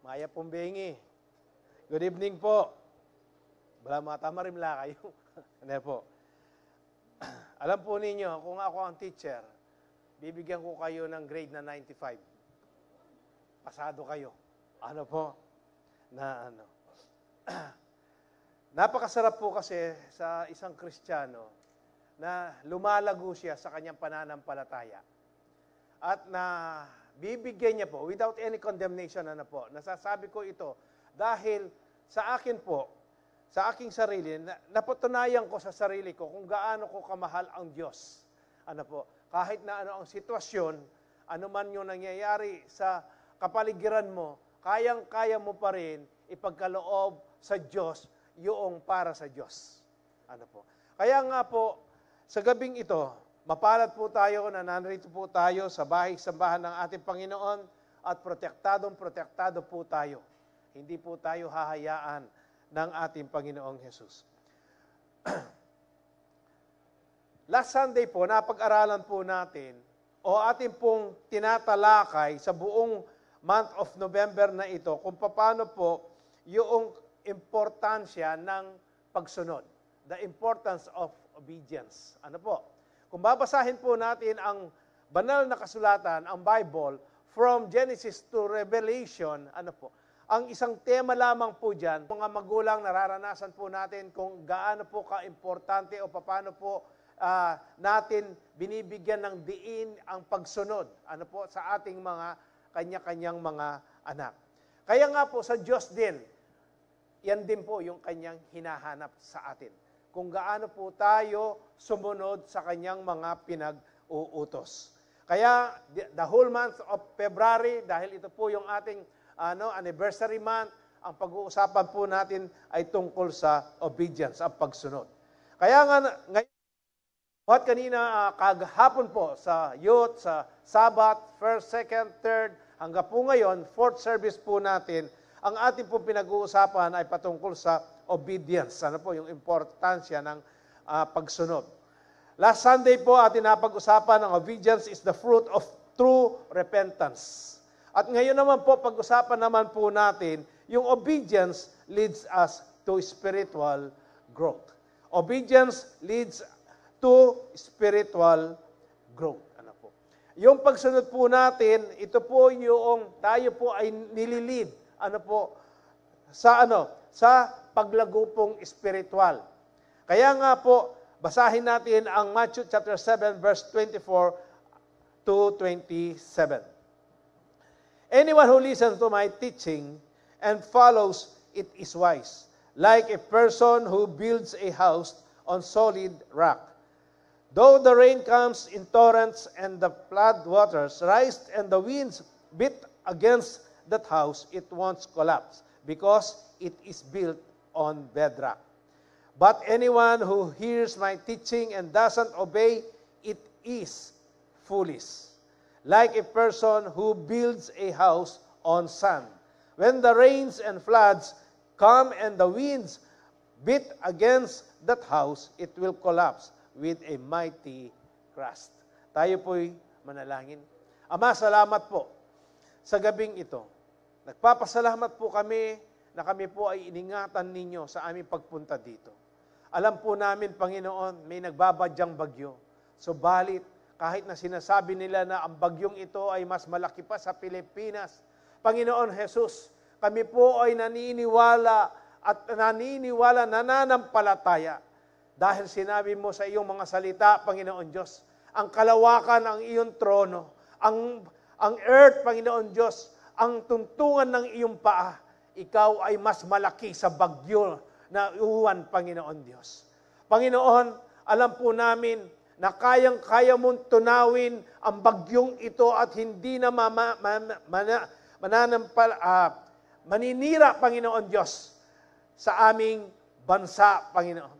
Maya Pumbengi. Good evening po. Wala mga tamarimla kayo. Ano po? Alam po ninyo, kung ako ang teacher, bibigyan ko kayo ng grade na 95. Pasado kayo. Ano po? Napakasarap po kasi sa isang Kristiyano na lumalago siya sa kanyang pananampalataya. At na bibigyan niya po, without any condemnation, nasasabi ko ito, dahil sa akin po, sa aking sarili, napatunayan ko sa sarili ko kung gaano ko kamahal ang Diyos. Kahit na ano ang sitwasyon, ano man yung nangyayari sa kapaligiran mo, kayang-kaya mo pa rin ipagkaloob sa Diyos yung para sa Diyos. Kaya nga po, sa gabing ito, mapalad po tayo na narito po tayo sa bahay-sambahan ng ating Panginoon at protektado po tayo. Hindi po tayo hahayaan ng ating Panginoong Jesus. Last Sunday po, napag-aralan po natin o ating pong tinatalakay sa buong month of November na ito kung paano po yung importansya ng pagsunod. The importance of obedience. Kung babasahin po natin ang banal na kasulatan, ang Bible, from Genesis to Revelation, ang isang tema lamang po dyan, mga magulang, nararanasan po natin kung gaano po ka-importante o paano po natin binibigyan ng diin ang pagsunod sa ating mga kanya-kanyang mga anak. Kaya nga po sa Diyos din, yan din po yung kanyang hinahanap sa atin. Kung gaano po tayo sumunod sa kanyang mga pinag-uutos. Kaya the whole month of February, dahil ito po yung ating anniversary month, ang pag-uusapan po natin ay tungkol sa obedience, ang pagsunod. Kaya nga ngayon, kanina kagahapon po sa youth, sa Sabbath, first, second, third, hanggang po ngayon, fourth service po natin, ang ating po pinag-uusapan ay patungkol sa obedience. Yung importansya ng pagsunod. Last Sunday po atin napag-usapan ang obedience is the fruit of true repentance. At ngayon naman po, pag-usapan naman po natin, yung obedience leads us to spiritual growth. Obedience leads to spiritual growth. Yung pagsunod po natin, ito po yung tayo po ay nililid. Sa paglago pong spiritual. Kaya nga po, basahin natin ang Matthew chapter 7, verse 24 to 27. Anyone who listens to my teaching and follows it is wise, like a person who builds a house on solid rock. Though the rain comes in torrents and the flood waters rise and the winds beat against that house, it won't collapse because it is built on bedrock. But anyone who hears my teaching and doesn't obey, it is foolish. Like a person who builds a house on sand. When the rains and floods come and the winds beat against that house, it will collapse with a mighty crash. Tayo po'y manalangin. Ama, salamat po sa gabing ito. Nagpapasalamat po kami na kami po ay iningatan ninyo sa aming pagpunta dito. Alam po namin, Panginoon, may nagbabadyang bagyo. Subalit, kahit na sinasabi nila na ang bagyong ito ay mas malaki pa sa Pilipinas, Panginoon Jesus, kami po ay naniniwala nananampalataya. Dahil sinabi mo sa iyong mga salita, Panginoon Diyos, ang kalawakan ng iyong trono, ang earth, Panginoon Diyos, ang tuntungan ng iyong paa, ikaw ay mas malaki sa bagyo na uwan, Panginoon Diyos. Panginoon, alam po namin na kayang-kaya mong tunawin ang bagyong ito at hindi na maninira, Panginoon Diyos, sa aming bansa, Panginoon.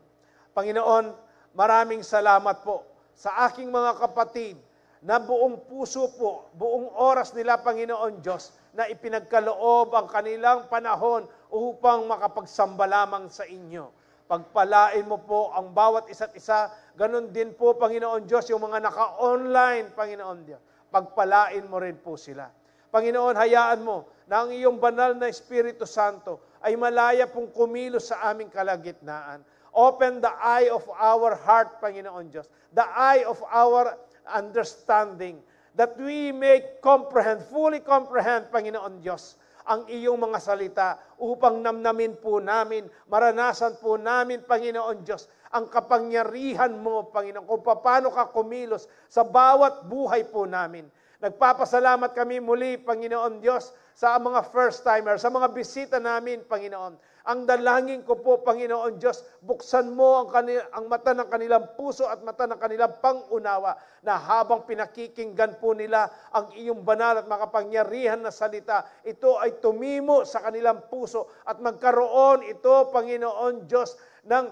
Panginoon, maraming salamat po sa aking mga kapatid na buong puso po, buong oras nila, Panginoon Diyos, na ipinagkaloob ang kanilang panahon upang makapagsamba lamang sa inyo. Pagpalain mo po ang bawat isa't isa, ganun din po, Panginoon Diyos, yung mga naka-online, Panginoon Diyos. Pagpalain mo rin po sila. Panginoon, hayaan mo na ang iyong banal na Espiritu Santo ay malaya pong kumilos sa aming kalagitnaan. Open the eye of our heart, Panginoon Diyos. The eye of our understanding. That we may comprehend, fully comprehend, Panginoon Diyos, ang iyong mga salita upang namnamin po namin, maranasan po namin, Panginoon Diyos, ang kapangyarihan mo, Panginoon, kung paano ka kumilos sa bawat buhay po namin. Nagpapasalamat kami muli, Panginoon Diyos, sa mga first-timer, sa mga bisita namin, Panginoon. Ang dalangin ko po, Panginoon Diyos, buksan mo ang mata ng kanilang puso at mata ng kanilang pangunawa na habang pinakikinggan po nila ang iyong banal at makapangyarihan na salita, ito ay tumimo sa kanilang puso at magkaroon ito, Panginoon Diyos, ng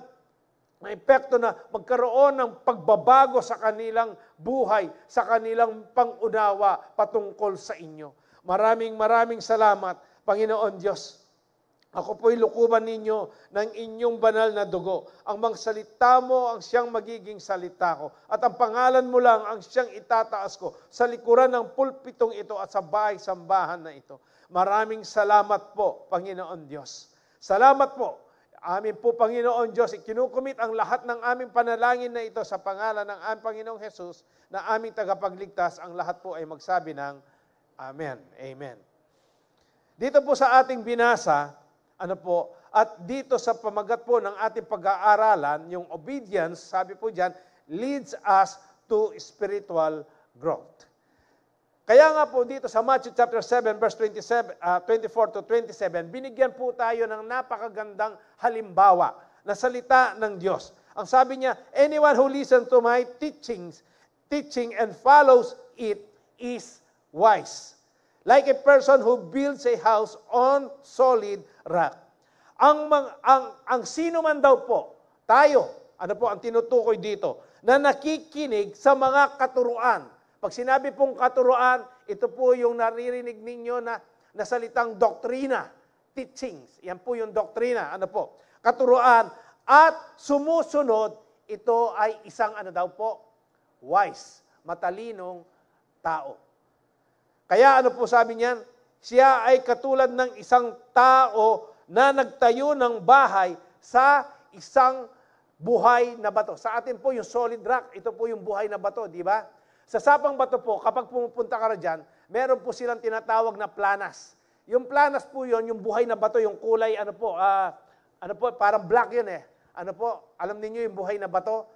epekto na magkaroon ng pagbabago sa kanilang buhay, sa kanilang pangunawa patungkol sa inyo. Maraming salamat, Panginoon Diyos. Ako po'y lukuban ninyo ng inyong banal na dugo. Ang mga salita mo ang siyang magiging salita ko. At ang pangalan mo lang ang siyang itataas ko sa likuran ng pulpitong ito at sa bahay-sambahan na ito. Maraming salamat po, Panginoon Diyos. Salamat po. Amin po, Panginoon Diyos, ikinukumit ang lahat ng aming panalangin na ito sa pangalan ng aming Panginoong Jesus na aming tagapagligtas. Ang lahat po ay magsabi ng Amen. Amen. Dito po sa ating binasa, at dito sa pamagat po ng ating pag-aaralan, yung obedience, sabi po dyan, leads us to spiritual growth. Kaya nga po dito sa Matthew chapter 7, verse 24 to 27, binigyan po tayo ng napakagandang halimbawa na salita ng Diyos. Ang sabi niya, anyone who listens to my teaching and follows it is wise. Like a person who builds a house on solid rock. Ang sino man daw po, tayo, ang tinutukoy dito, na nakikinig sa mga katuruan. Pag sinabi pong katuruan, ito po yung naririnig ninyo na salitang doktrina, teachings. Yan po yung doktrina, katuruan. At sumusunod, ito ay isang wise, matalinong tao. Kaya sabi niyan? Siya ay katulad ng isang tao na nagtayo ng bahay sa isang buhay na bato. Sa atin po yung solid rock, ito po yung buhay na bato, di ba? Sa sapang bato po, kapag pumupunta ka na dyan, meron po silang tinatawag na planas. Yung planas po yun, yung buhay na bato, yung kulay, parang black yun eh. Alam niyo yung buhay na bato?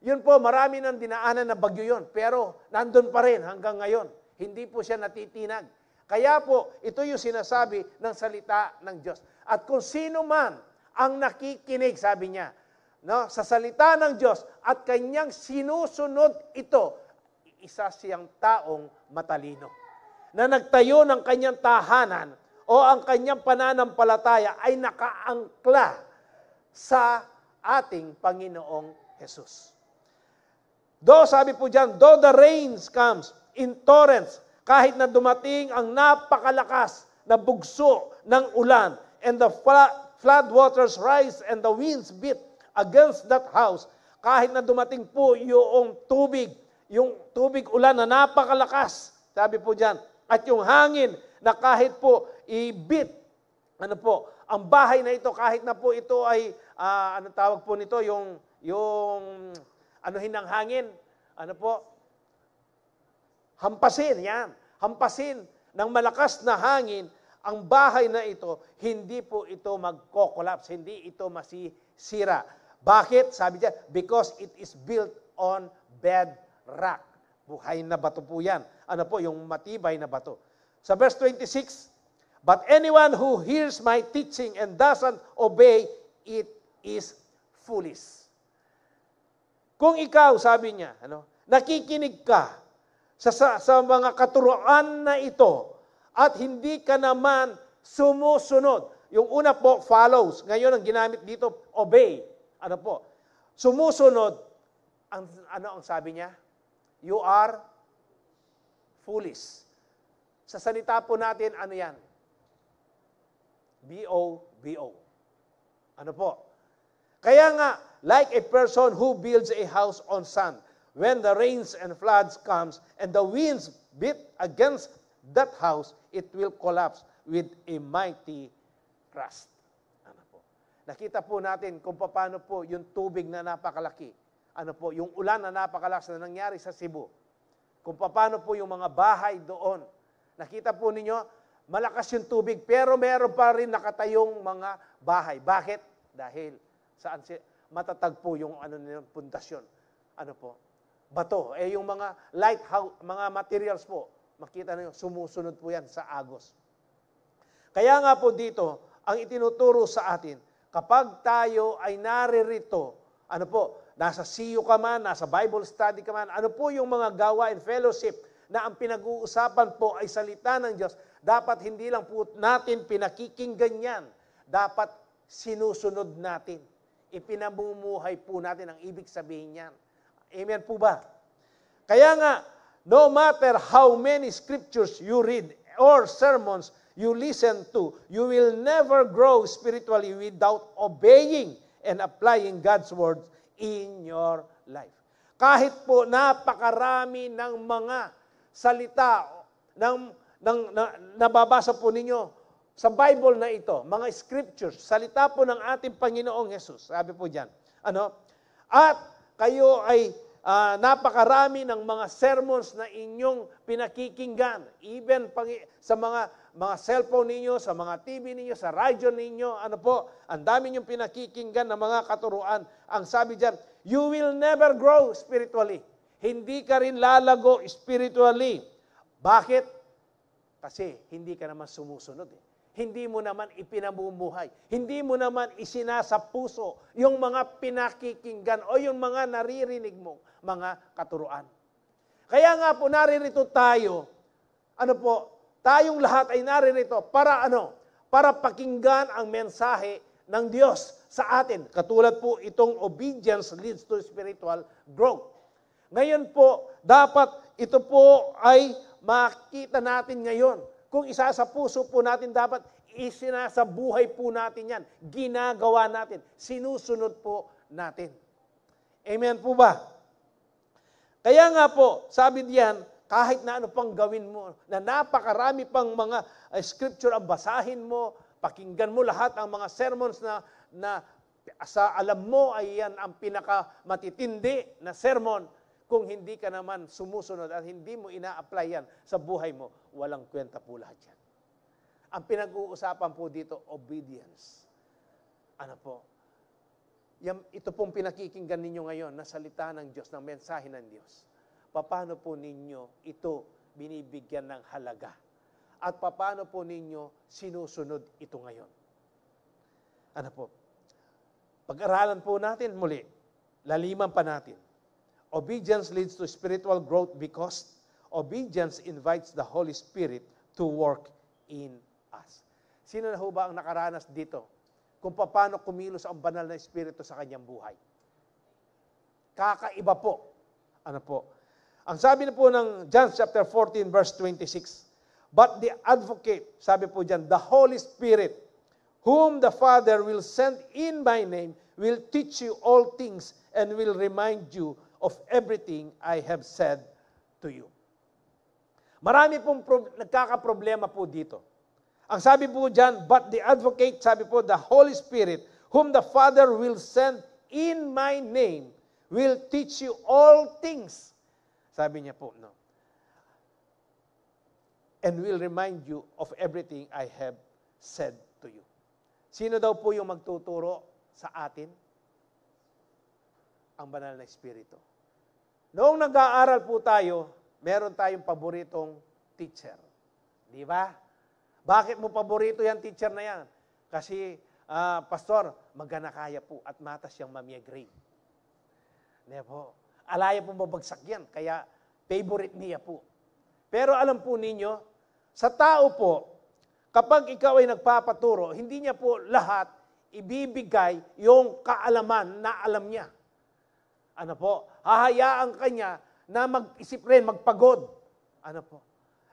Yun po, marami nang dinaanan na bagyo yun, pero nandun pa rin hanggang ngayon. Hindi po siya natitinag. Kaya po, ito yung sinasabi ng salita ng Diyos. At kung sino man ang nakikinig, sabi niya, sa salita ng Diyos at kanyang sinusunod ito, isa siyang taong matalino. Na nagtayo ng kanyang tahanan o ang kanyang pananampalataya ay nakaangkla sa ating Panginoong Jesus. Sabi po dyan, though the rains comes in torrents, kahit na dumating ang napakalakas na bugso ng ulan, and the flood waters rise and the winds beat against that house, kahit na dumating po yung tubig ulan na napakalakas, sabi po dyan, at yung hangin na kahit po i-beat, ang bahay na ito, kahit na po ito ay, tawag po nito, yung ng hangin, hampasin, yan. Hampasin ng malakas na hangin, ang bahay na ito, hindi po ito magko-collapse, hindi ito masisira. Bakit? Sabi niya, because it is built on bedrock. Buhay na bato po yan. Yung matibay na bato. Sa verse 26, but anyone who hears my teaching and doesn't obey, it is foolish. Kung ikaw, sabi niya, nakikinig ka sa mga katuruan na ito at hindi ka naman sumusunod. Yung una po, follows. Ngayon, ang ginamit dito, obey. Sumusunod. Ang sabi niya? You are foolish. Sa salita po natin, yan? B-O-B-O. Kaya nga, like a person who builds a house on sand, when the rains and floods comes and the winds beat against that house, it will collapse with a mighty crash. Ano po? Nakita po natin kung paano po yung tubig na napakalaki, ano po, yung ulan na napakalakas na nangyari sa Cebu, kung paano po yung mga bahay doon. Nakita po ninyo, malakas yung tubig, pero meron pa rin nakatayong mga bahay. Bakit? Dahil saan matatag po yung pundasyon. Ano po? Bato. Yung mga lighthouse, mga materials po, makita niyo sumusunod po yan sa agos. Kaya nga po dito, ang itinuturo sa atin, kapag tayo ay naririto, ano po, nasa CU ka man, nasa Bible study ka man, ano po yung mga gawain, fellowship, na ang pinag-uusapan po ay salita ng Diyos, dapat hindi lang po natin pinakikinggan yan, dapat sinusunod natin. Ipinamumuhay po natin ang ibig sabihin yan. Amen po ba? Kaya nga, no matter how many scriptures you read or sermons you listen to, you will never grow spiritually without obeying and applying God's words in your life. Kahit po napakarami ng mga salita nababasa po ninyo sa Bible na ito, mga scriptures, salita po ng ating Panginoong Jesus. Sabi po diyan, at kayo ay napakarami ng mga sermons na inyong pinakikinggan, even sa mga cellphone ninyo, sa mga TV ninyo, sa radyo ninyo, ang dami ninyong pinakikinggan na mga katuruan. Ang sabi diyan, you will never grow spiritually. Hindi ka rin lalago spiritually. Bakit? Kasi hindi ka naman sumusunod. Hindi mo naman ipinamumuhay. Hindi mo naman isinasa puso yung mga pinakikinggan o yung mga naririnig mo, mga katuruan. Kaya nga po naririto tayo, tayong lahat ay naririto para para pakinggan ang mensahe ng Diyos sa atin. Katulad po itong obedience leads to spiritual growth. Ngayon po, dapat ito po ay makita natin ngayon. Kung isa sa puso po natin, dapat isinasabuhay po natin yan. Ginagawa natin. Sinusunod po natin. Amen po ba? Kaya nga po, sabi diyan, kahit na ano pang gawin mo, na napakarami pang mga scripture ang basahin mo, pakinggan mo lahat ang mga sermons na sa alam mo ay yan ang pinakamatitindi na sermon. Kung hindi ka naman sumusunod at hindi mo ina-apply yan sa buhay mo, walang kwenta po lahat yan. Ang pinag-uusapan po dito, obedience. Ito pong pinakikinggan ninyo ngayon na salita ng Diyos, ng mensahe ng Diyos. Paano po ninyo ito binibigyan ng halaga? At paano po ninyo sinusunod ito ngayon? Pag-aralan po natin muli, laliman pa natin. Obedience leads to spiritual growth because obedience invites the Holy Spirit to work in us. Sino na ho ba ang nakaranas dito kung paano kumilos ang banal na Espiritu sa kanyang buhay? Kakaiba po. Ang sabi na po ng John chapter 14 verse 26, but the advocate, sabi po diyan, the Holy Spirit, whom the Father will send in my name, will teach you all things and will remind you of everything I have said to you. Marami pong nagkakaproblema po dito. Ang sabi po dyan, but the advocate, sabi po, the Holy Spirit, whom the Father will send in my name, will teach you all things. Sabi niya po, and will remind you of everything I have said to you. Sino daw po yung magtuturo sa atin? Ang banal na Espiritu. Noong nag-aaral po tayo, meron tayong paboritong teacher. Di ba? Bakit mo paborito yan teacher na yan? Kasi, Pastor, magana-kaya po at matas siyang mamia grade. Di po? Alaya po mabagsak yan, kaya favorite niya po. Pero alam po ninyo, sa tao po, kapag ikaw ay nagpapaturo, hindi niya po lahat ibibigay yung kaalaman na alam niya. Hahayaan kanya na mag-isip rin, magpagod.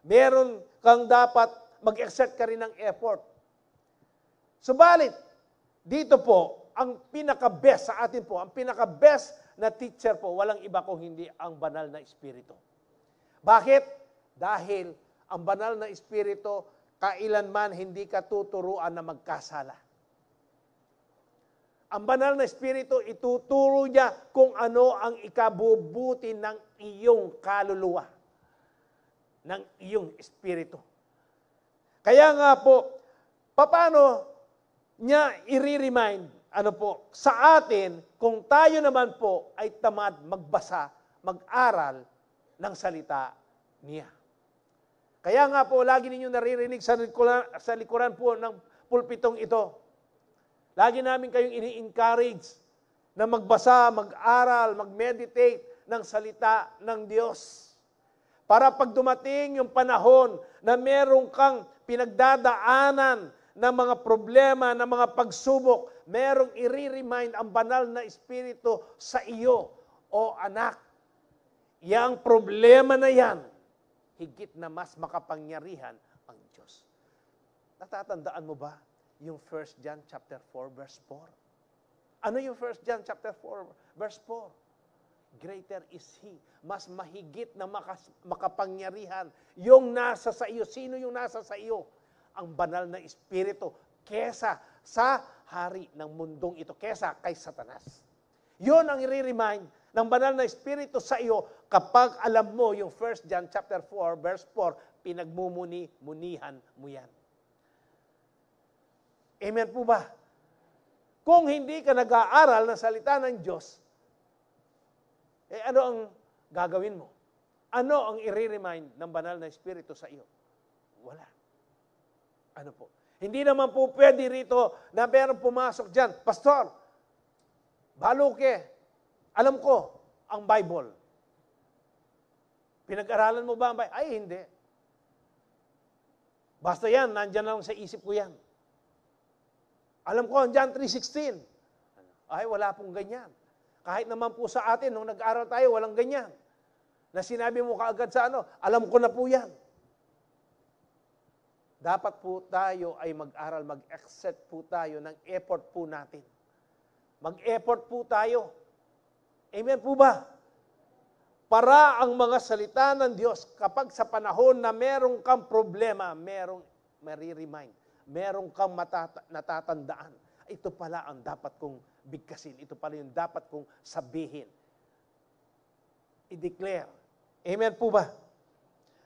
Meron kang dapat mag-exert ka rin ng effort. Subalit, dito po, ang pinaka-best sa atin po, ang pinaka-best na teacher po, walang iba kung hindi ang banal na Espiritu. Bakit? Dahil ang banal na Espiritu, kailanman hindi ka tuturuan na magkasala. Ang banal na Espiritu, ituturo niya kung ano ang ikabubuti ng iyong kaluluwa, ng iyong Espiritu. Kaya nga po, paano niya i-remind sa atin kung tayo naman po ay tamad magbasa, mag-aral ng salita niya. Kaya nga po, lagi ninyong naririnig sa likuran po ng pulpitong ito. Lagi namin kayong ini-encourage na magbasa, mag-aral, mag-meditate ng salita ng Diyos. Para pag dumating yung panahon na meron kang pinagdadaanan ng mga problema, ng mga pagsubok, merong i-remind ang banal na Espiritu sa iyo, o anak. Yang problema na yan, higit na mas makapangyarihan ang Diyos. Natatandaan mo ba yung 1 John chapter 4 verse 4? Ano yung 1 John chapter 4 verse 4? Greater is He. Mas mahigit na makapangyarihan yung nasa sa iyo. Sino yung nasa sa iyo? Ang banal na Espiritu kesa sa hari ng mundong ito, kesa kay Satanas. Yun ang i-remind ng banal na Espiritu sa iyo kapag alam mo yung 1 John chapter 4 verse 4, pinagmumuni-munihan mo yan. Amen po ba? Kung hindi ka nag-aaral ng salita ng Diyos, ano ang gagawin mo? Ano ang i-remind ng banal na Espiritu sa iyo? Wala. Ano po? Hindi naman po pwede rito na meron pumasok dyan, Pastor, baluke, alam ko ang Bible. Pinag-aralan mo ba ang Bible? Ay, hindi. Basta yan, nandyan lang sa isip ko yan. Alam ko ang John 3:16. Ay, wala pong ganyan. Kahit naman po sa atin, nung nag-aaral tayo, walang ganyan. Na sinabi mo kaagad sa alam ko na po yan. Dapat po tayo ay mag-aral, mag-accept po tayo ng effort po natin. Mag-effort po tayo. Amen po ba? Para ang mga salita ng Diyos, kapag sa panahon na merong kang problema, merong mariremind, merong kang natatandaan, ito pala ang dapat kong bigkasin, ito pala yung dapat kong sabihin. I-declare. Amen po ba?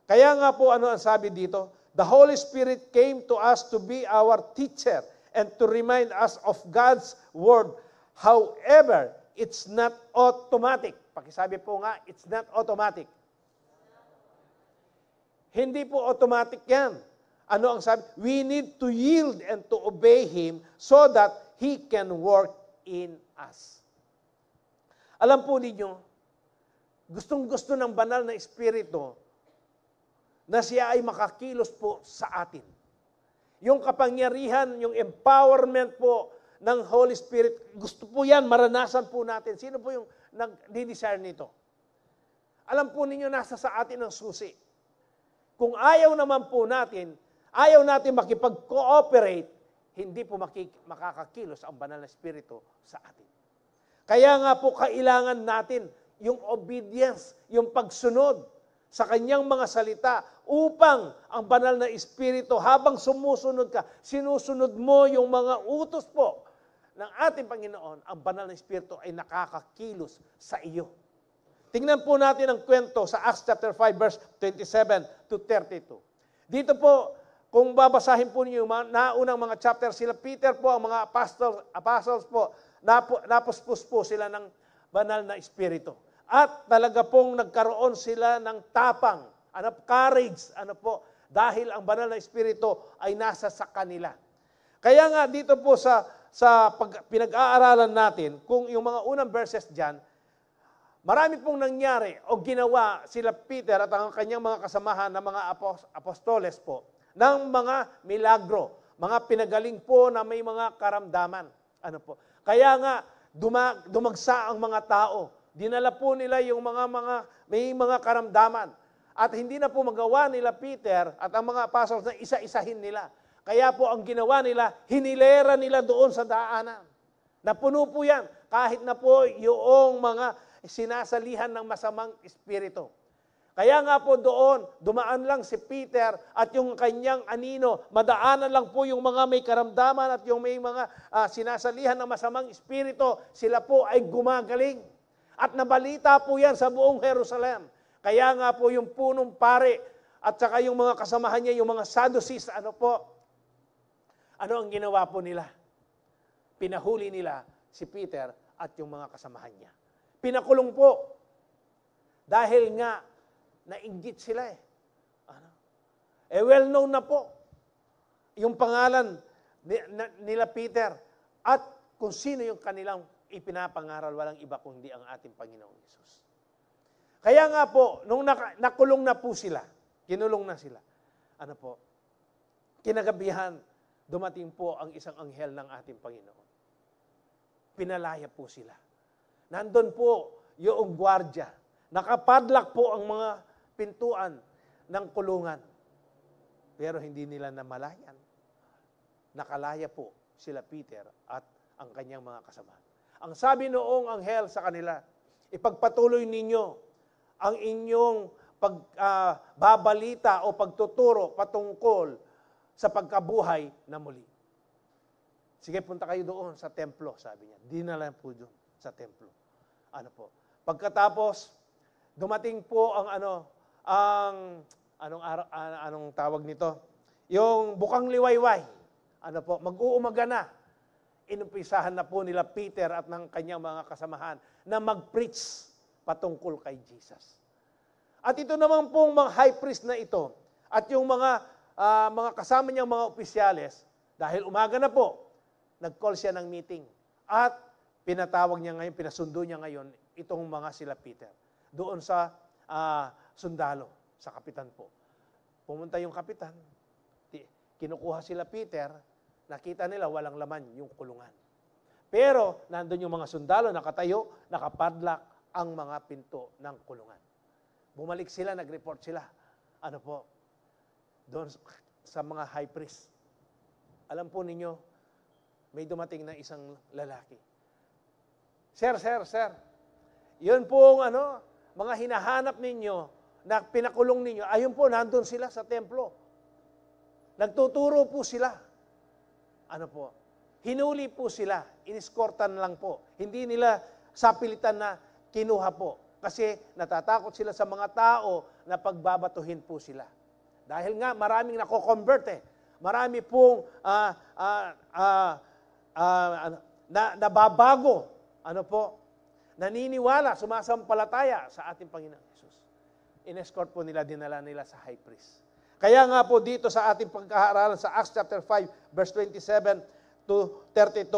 Kaya nga po, ano ang sabi dito? The Holy Spirit came to us to be our teacher and to remind us of God's Word. However, it's not automatic. Pakisabi po nga, it's not automatic. Hindi po automatic yan. Ano ang sabi? We need to yield and to obey Him so that He can work in us. Alam po ninyo, gustong-gusto ng banal na Espiritu na siya ay makakilos po sa atin. Yung kapangyarihan, yung empowerment po ng Holy Spirit, gusto po yan, maranasan po natin. Sino po yung nag-desire nito? Alam po ninyo, nasa sa atin ang susi. Kung ayaw naman po natin, ayaw natin makipag-cooperate, hindi po makakakilos ang banal na Espiritu sa atin. Kaya nga po kailangan natin yung obedience, yung pagsunod sa kanyang mga salita upang ang banal na Espiritu, habang sumusunod ka, sinusunod mo yung mga utos po ng ating Panginoon, ang banal na Espiritu ay nakakakilos sa iyo. Tingnan po natin ang kwento sa Acts chapter 5 verse 27 to 32. Dito po, kung babasahin po niyo yung naunang mga chapter, sila Peter po, ang mga apostles po, napuspos po sila ng banal na Espiritu. At talaga pong nagkaroon sila ng tapang, courage, dahil ang banal na Espiritu ay nasa sa kanila. Kaya nga dito po sa pinag-aaralan natin, kung yung mga unang verses dyan, marami pong nangyari o ginawa sila Peter at ang kanyang mga kasamahan na mga apostoles po ng mga milagro, mga pinagaling po na may mga karamdaman. Kaya nga dumagsa ang mga tao. Dinala po nila yung may mga karamdaman. At hindi na po magawa nila Peter at ang mga apostles na isa-isahin nila. Kaya po ang ginawa nila, hinilera nila doon sa daanan. Napuno po yan, kahit na po yung mga sinasalihan ng masamang espiritu. Kaya nga po doon, dumaan lang si Peter at yung kanyang anino, madaanan lang po yung mga may karamdaman at yung may mga sinasalihan ng masamang espiritu, sila po ay gumagaling. At nabalita po yan sa buong Jerusalem. Kaya nga po yung punong pare at saka yung mga kasamahan niya, yung mga Sadducees, ano ang ginawa po nila? Pinahuli nila si Peter at yung mga kasamahan niya. Pinakulong po. Dahil nga, nainggit sila eh. Well known na po yung pangalan nila Peter at kung sino yung kanilang ipinapangaral, walang iba kundi ang ating Panginoong Hesus. Kaya nga po, nung nakulong na po sila, kinulong na sila, kinagabihan, dumating po ang isang anghel ng ating Panginoon. Pinalaya po sila. Nandun po yung gwardya. Nakapadlock po ang mga pintuan ng kulungan. Pero hindi nila namalayan. Nakalaya po sila Peter at ang kanyang mga kasama. Ang sabi noong anghel sa kanila, ipagpatuloy ninyo ang inyong pagbabalita o pagtuturo patungkol sa pagkabuhay na muli. Sige, punta kayo doon sa templo, sabi niya. Dinala po doon sa templo. Pagkatapos, dumating po anong tawag nito? Yung bukang liwayway. Mag-uumaga na. Inumpisahan na po nila Peter at ng kanyang mga kasamahan na mag-preach patungkol kay Jesus. At ito naman pong mga high priest na ito at yung mga kasama niyang mga opisyales, dahil umaga na po, nag-call siya ng meeting. At pinatawag niya ngayon, pinasundo niya ngayon itong mga sila Peter. Doon sa sundalo, sa kapitan po. Pumunta yung kapitan, kinukuha sila Peter, nakita nila walang laman yung kulungan. Pero nandun yung mga sundalo, nakatayo, nakapadlock ang mga pinto ng kulungan. Bumalik sila, nag-report sila. Doon sa mga high priest. Alam po ninyo, may dumating na isang lalaki. Sir, yun po mga hinahanap ninyo na pinakulong ninyo, ayun po, nandun sila sa templo. Nagtuturo po sila. Hinuli po sila, iniskortan lang po. Hindi nila sapilitan na kinuha po. Kasi natatakot sila sa mga tao na pagbabatuhin po sila. Dahil nga maraming nako-convert eh. Marami pong nababago. Naniniwala, sumasampalataya sa ating Panginoon Hesus. In-escort po nila, dinala nila sa high priest. Kaya nga po dito sa ating pagkakaaralan sa Acts chapter 5, verse 27 to 32,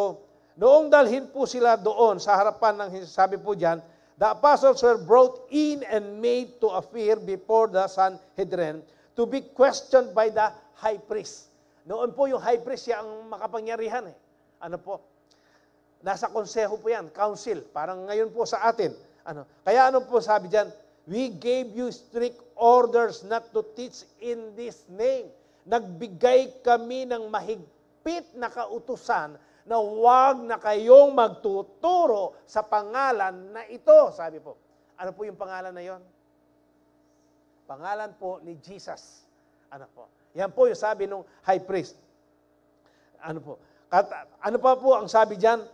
noong dalhin po sila doon sa harapan ng sabi po diyan, the apostles were brought in and made to appear before the Sanhedrin to be questioned by the high priest. Noon po yung high priest siya ang makapangyarihan eh. Nasa konseho po yan, council, parang ngayon po sa atin. Kaya po sabi diyan, we gave you strict orders not to teach in this name. Nagbigay kami ng mahigpit na kautusan na huwag na kayong magtuturo sa pangalan na ito, sabi po. Ano po yung pangalan na yon? Pangalan po ni Jesus. Yan po yung sabi ng high priest. Ano pa po ang sabi diyan?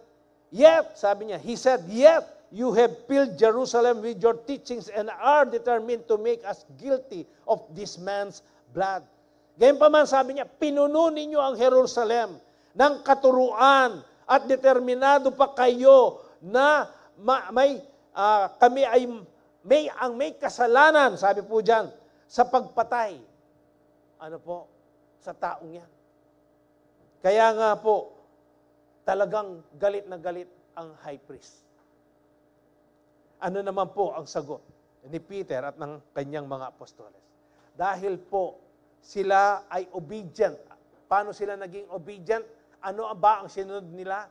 Yet, sabi niya, he said, yet you have filled Jerusalem with your teachings and are determined to make us guilty of this man's blood. Gayunpaman, sabi niya, pinuno ninyo ang Jerusalem ng katuruan at determinado pa kayo na kami ay may kasalanan, sabi po diyan, sa pagpatay. Sa taong yan. Kaya nga po, talagang galit na galit ang high priest. Ano naman po ang sagot ni Peter at ng kanyang mga apostoles? Dahil po sila ay obedient. Paano sila naging obedient? Ano ba ang sinunod nila?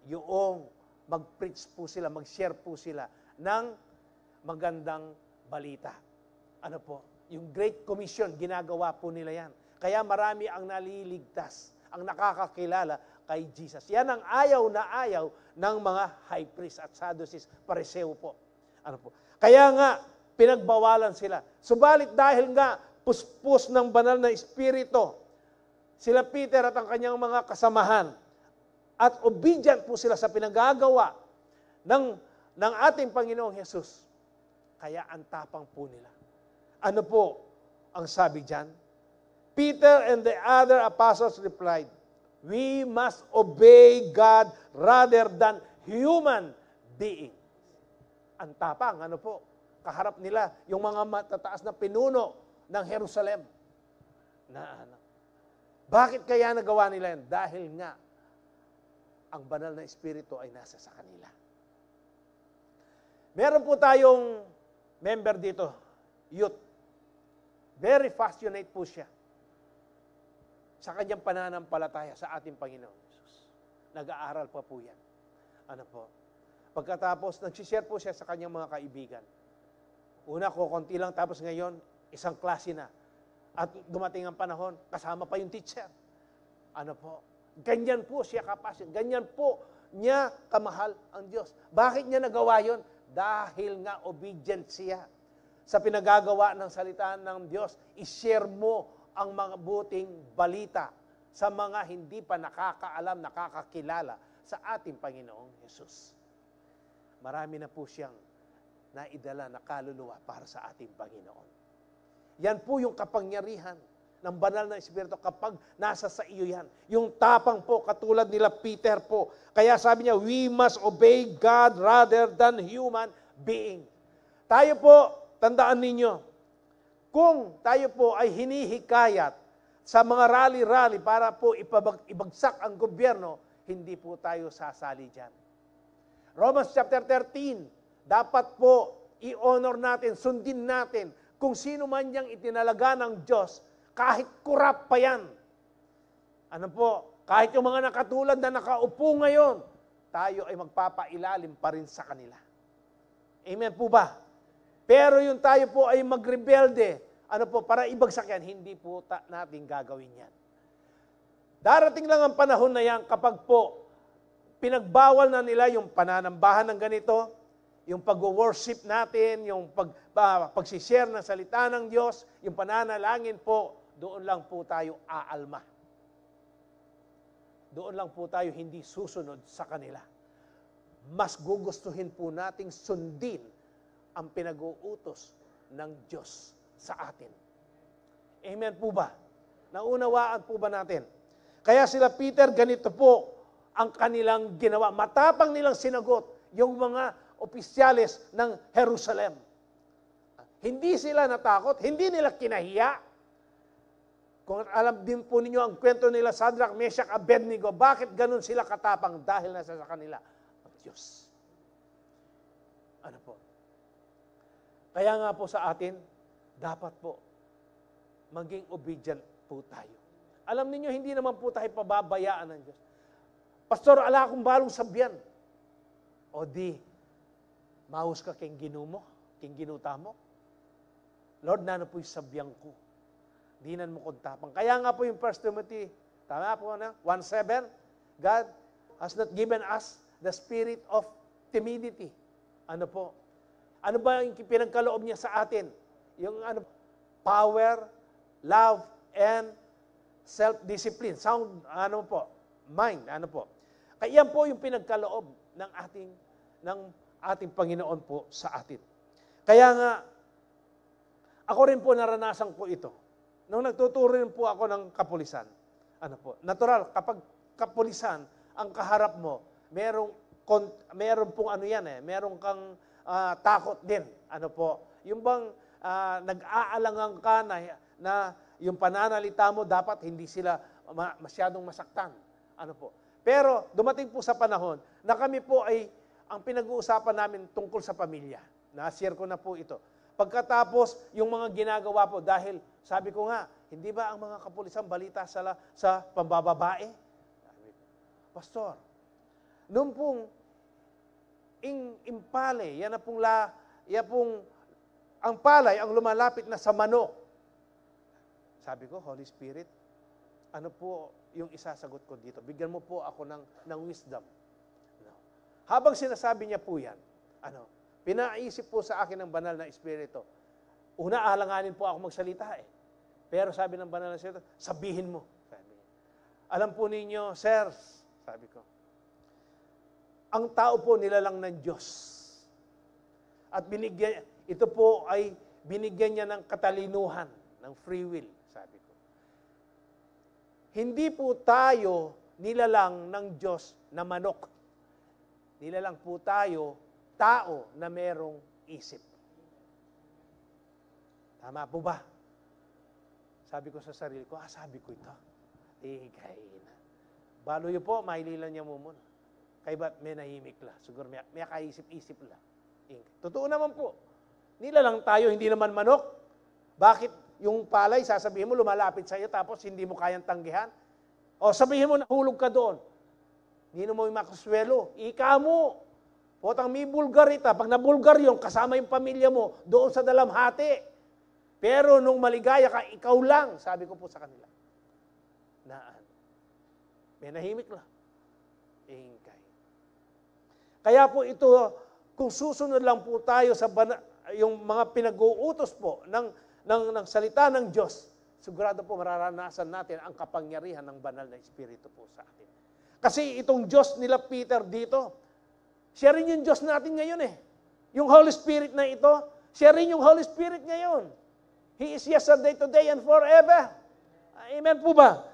Yung mag-preach po sila, mag-share po sila ng magandang balita. Yung Great Commission, ginagawa po nila yan. Kaya marami ang naliligtas, ang nakakakilala kay Jesus. Yan ang ayaw na ayaw ng mga high priest at Sadducees, Pariseo po. Kaya nga, pinagbawalan sila. Subalit dahil nga puspos ng banal na Espiritu, sila Peter at ang kanyang mga kasamahan, at obedient po sila sa pinagagawa ng ating Panginoong Hesus. Kaya ang tapang po nila. Ano po ang sabi diyan? Peter and the other apostles replied, "We must obey God rather than human beings." Ang tapang, ano po? Kaharap nila yung mga matataas na pinuno ng Jerusalem. Bakit kaya nagawa nila yan? Dahil nga, ang banal na Espiritu ay nasa sa kanila. Meron po tayong member dito, youth. Very passionate po siya sa kanyang pananampalataya sa ating Panginoon Jesus. Nag-aaral pa po yan. Ano po? Pagkatapos, nagsishare po siya sa kanyang mga kaibigan. Una ko, konti lang, tapos ngayon, isang klase na. At dumating ang panahon, kasama pa yung teacher. Ano po? Ganyan po siya kapasyon. Ganyan po niya kamahal ang Diyos. Bakit niya nagawa yon? Dahil nga obedient siya sa pinagagawa ng salita ng Diyos. I-share mo ang mga buting balita sa mga hindi pa nakakaalam, nakakakilala sa ating Panginoong Hesus. Marami na po siyang naidala na kaluluwa para sa ating Panginoon. Yan po yung kapangyarihan ng banal na Espiritu kapag nasa sa iyo yan. Yung tapang po, katulad nila Peter po. Kaya sabi niya, we must obey God rather than human being. Tayo po, tandaan ninyo, kung tayo po ay hinihikayat sa mga rally-rally para po ibagsak ang gobyerno, hindi po tayo sasali dyan. Romans chapter 13, dapat po i-honor natin, sundin natin kung sino man niyang itinalaga ng Diyos, kahit kurap pa yan. Ano po? Kahit yung mga nakatulad na nakaupo ngayon, tayo ay magpapailalim pa rin sa kanila. Amen po ba? Pero yung tayo po ay magrebelde, ano po, para ibagsak yan, hindi po natin gagawin yan. Darating lang ang panahon na yan kapag po pinagbawal na nila yung pananambahan ng ganito, yung pag-worship natin, yung pagsishare ng salita ng Diyos, yung pananalangin po, doon lang po tayo aalma. Doon lang po tayo hindi susunod sa kanila. Mas gugustuhin po nating sundin ang pinag-uutos ng Diyos sa atin. Amen po ba? Naunawaan po ba natin? Kaya sila Peter, ganito po ang kanilang ginawa. Matapang nilang sinagot yung mga opisyales ng Jerusalem. Hindi sila natakot, hindi nila kinahiya. Kung alam din po ninyo ang kwento nila, Shadrach, Meshach, Abednego, bakit ganun sila katapang? Dahil nasa sa kanila ang Diyos. Ano po? Kaya nga po sa atin, dapat po maging obedient po tayo. Alam niyo hindi naman po tayo pababayaan ng Diyos. Pastor, ala akong balong sabyan. O di, mahus ka king ginumo, king ginuta mo. Lord, nano po'y sabyang ko. Dinan mo kong tapang. Kaya nga po yung 1 Timothy, tama po na, 1:7, God has not given us the spirit of timidity. Ano po? Ano ba yung pinagkaloob niya sa atin? Yung ano, power, love, and self-discipline. Sound, ano po? Mind, ano po? Kaya yan po yung pinagkaloob ng ating Panginoon po sa atin. Kaya nga, ako rin po naranasan ko ito. Nung nagtuturo rin po ako ng kapulisan, ano po, natural, kapag kapulisan, ang kaharap mo, meron pong ano yan meron kang takot din. Ano po, yung bang nag-aalangan ka na yung pananalita mo dapat hindi sila masyadong masaktan. Ano po. Pero dumating po sa panahon na kami po ay ang pinag-uusapan namin tungkol sa pamilya. Na-share ko na po ito. Pagkatapos, yung mga ginagawa po, dahil sabi ko nga, hindi ba ang mga kapulisan balita sa pambababae? Pastor, noong pong impale, yan pong ang palay, ang lumalapit na sa manok. Sabi ko, Holy Spirit, ano po yung isasagot ko dito? Bigyan mo po ako ng wisdom. Habang sinasabi niya po yan, Pinaisip po sa akin ng banal na Espiritu. Una, alanganin po ako magsalita eh. Pero sabi ng banal na Espiritu, sabihin mo. Sabi. Alam po ninyo, sir, sabi ko, ang tao po nilalang ng Diyos. At ito po ay binigyan niya ng katalinuhan, ng free will, sabi ko. Hindi po tayo nilalang ng Diyos na manok. Nilalang po tayo, tao na merong isip. Tama po ba? Sabi ko sa sarili ko, sabi ko ito. Kaya na. Balo yun po, mahililan niya mo muna. Kaya ba't may nahimik lang? Siguro may kaisip-isip lang. Totoo naman po. Nilalang tayo, hindi naman manok. Bakit yung palay, sasabihin mo, lumalapit sa iyo, tapos hindi mo kayang tanggihan? O sabihin mo, nahulog ka doon. Hindi mo yung makaswelo. Ika mo. Potang may bulgarita. Pag nabulgar yung kasama yung pamilya mo, doon sa dalamhati. Pero nung maligaya ka, ikaw lang. Sabi ko po sa kanila. May nahimik lang. Ingkay. Kaya po ito, kung susunod lang po tayo sa yung mga pinag-uutos po ng salita ng Diyos, sigurado po mararanasan natin ang kapangyarihan ng banal na Espiritu po sa atin. Kasi itong Diyos nila Peter dito, siya rin yung Diyos natin ngayon eh. Yung Holy Spirit na ito, siya rin yung Holy Spirit ngayon. He is yesterday, today, and forever. Amen po ba?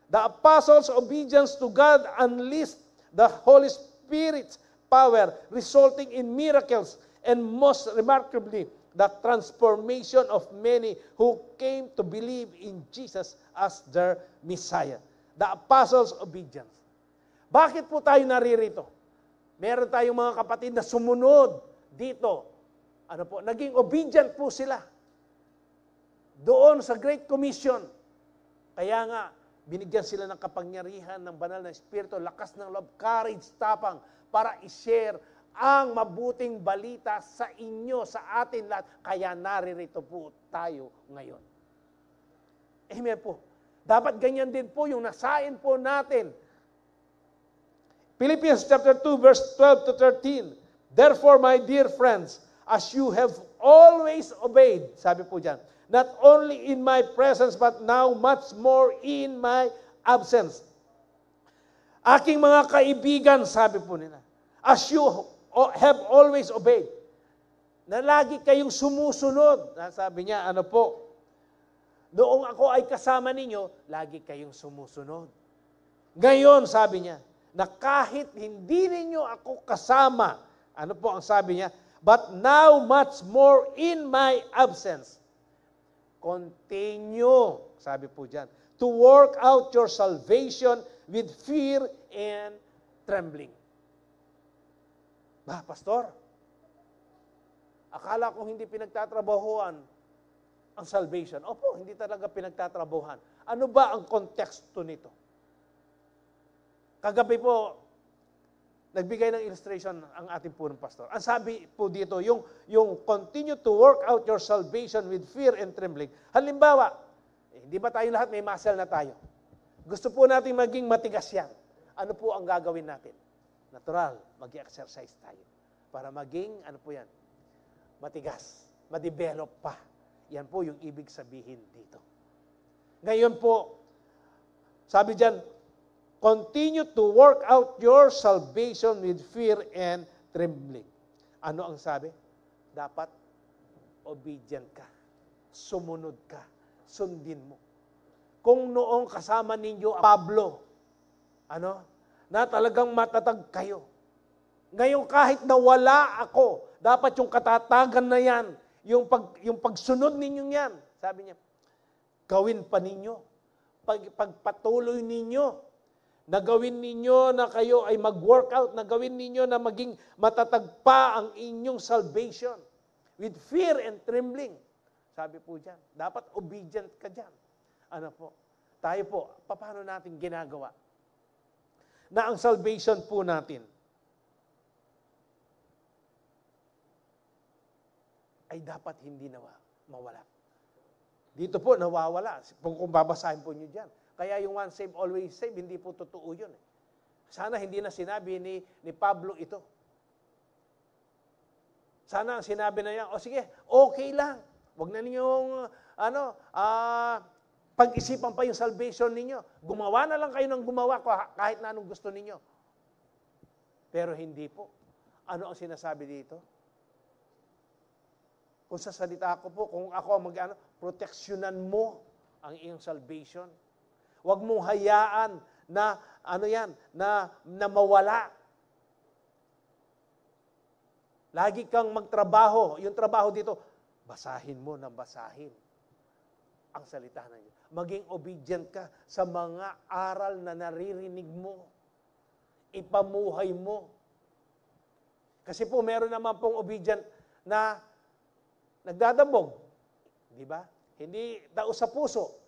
The apostles' obedience to God unleashed the Holy Spirit's power, resulting in miracles, and most remarkably, the transformation of many who came to believe in Jesus as their Messiah. The apostles' obedience. Bakit po tayo naririto? Meron tayong mga kapatid na sumunod dito. Naging obedient po sila. Doon sa Great Commission. Kaya nga, binigyan sila ng kapangyarihan ng banal na Espiritu, lakas ng loob, courage, tapang, para i-share ang mabuting balita sa inyo, sa atin lahat. Kaya naririto po tayo ngayon. Amen po. Dapat ganyan din po yung nasain po natin. Philippians chapter 2, verse 12 to 13. Therefore, my dear friends, as you have always obeyed, sabi po dyan, not only in my presence, but now much more in my absence. Aking mga kaibigan, sabi po nila, as you have always obeyed, na lagi kayong sumusunod. Sabi niya, noong ako ay kasama ninyo, lagi kayong sumusunod. Ngayon, sabi niya, na kahit hindi ninyo ako kasama, ang sabi niya, but now much more in my absence. Continue, sabi po dyan, to work out your salvation with fear and trembling. Pastor, akala ko hindi pinagtatrabahuan ang salvation. Opo, hindi talaga pinagtatrabahuan. Ano ba ang konteksto nito? Kagabi po, nagbigay ng illustration ang ating punong pastor. Ang sabi po dito, yung continue to work out your salvation with fear and trembling. Halimbawa, hindi ba tayo lahat may muscle na tayo? Gusto po natin maging matigas yan. Ano po ang gagawin natin? Natural, mag-exercise tayo. Para maging, matigas, ma-develop pa. Yan po yung ibig sabihin dito. Ngayon po, sabi dyan, continue to work out your salvation with fear and trembling. Ano ang sabi? Dapat obedient ka. Sumunod ka. Sundin mo. Kung noong kasama ninyo Pablo, na talagang matatag kayo. Ngayon kahit nawala ako, dapat yung katatagan na yan, yung pagsunod ninyo yan, sabi niya, gawin pa ninyo. Pagpatuloy ninyo, na gawin ninyo na kayo ay mag-workout, na gawin ninyo na maging matatag pa ang inyong salvation with fear and trembling. Sabi po dyan, dapat obedient ka dyan. Tayo po, paano natin ginagawa? Na ang salvation po natin ay dapat hindi mawala. Dito po, nawawala. Kung babasahin po nyo dyan. Kaya yung one save, always save, hindi po totoo yun. Sana hindi na sinabi ni Pablo ito. Sana ang sinabi na niya, o sige, okay lang. Huwag na ninyong, pag-isipan pa yung salvation ninyo. Gumawa na lang kayo ng gumawa kahit na anong gusto ninyo. Pero hindi po. Ano ang sinasabi dito? Kung sa salita ko po, kung ako ang proteksyonan mo ang iyong salvation. Huwag mong hayaan na, na mawala. Lagi kang magtrabaho. Yung trabaho dito, basahin mo ng basahin ang salita ng Diyos. Maging obedient ka sa mga aral na naririnig mo. Ipamuhay mo. Kasi po, meron naman pong obedient na nagdadambog. Di ba? Hindi tao sa puso.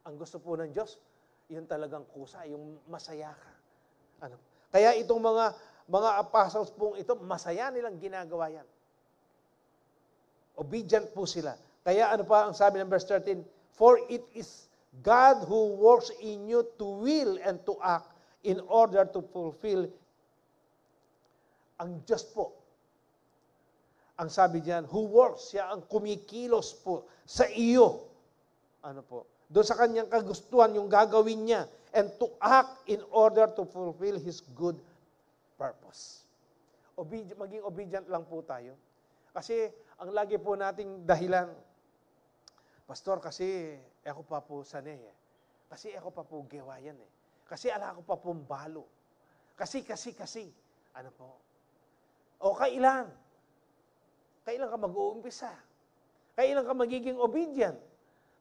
Ang gusto po ng Diyos, yun talagang kusa, yung masaya ka. Kaya itong mga apostles pong ito, masaya nilang ginagawa yan. Obedient po sila. Kaya ano pa ang sabi ng verse 13? For it is God who works in you to will and to act in order to fulfill. Ang Diyos po, ang sabi diyan, who works, siya ang kumikilos po sa iyo. Doon sa kanyang kagustuhan, yung gagawin niya, and to act in order to fulfill His good purpose. Maging obedient lang po tayo. Kasi, ang lagi po nating dahilan, Pastor, kasi ako pa po sanay eh. Kasi ako pa po gewayan eh. Kasi ala ko pa pong balo. Kasi. Ano po? O kailan? Kailan ka mag-uumpisa? Kailan ka magiging obedient?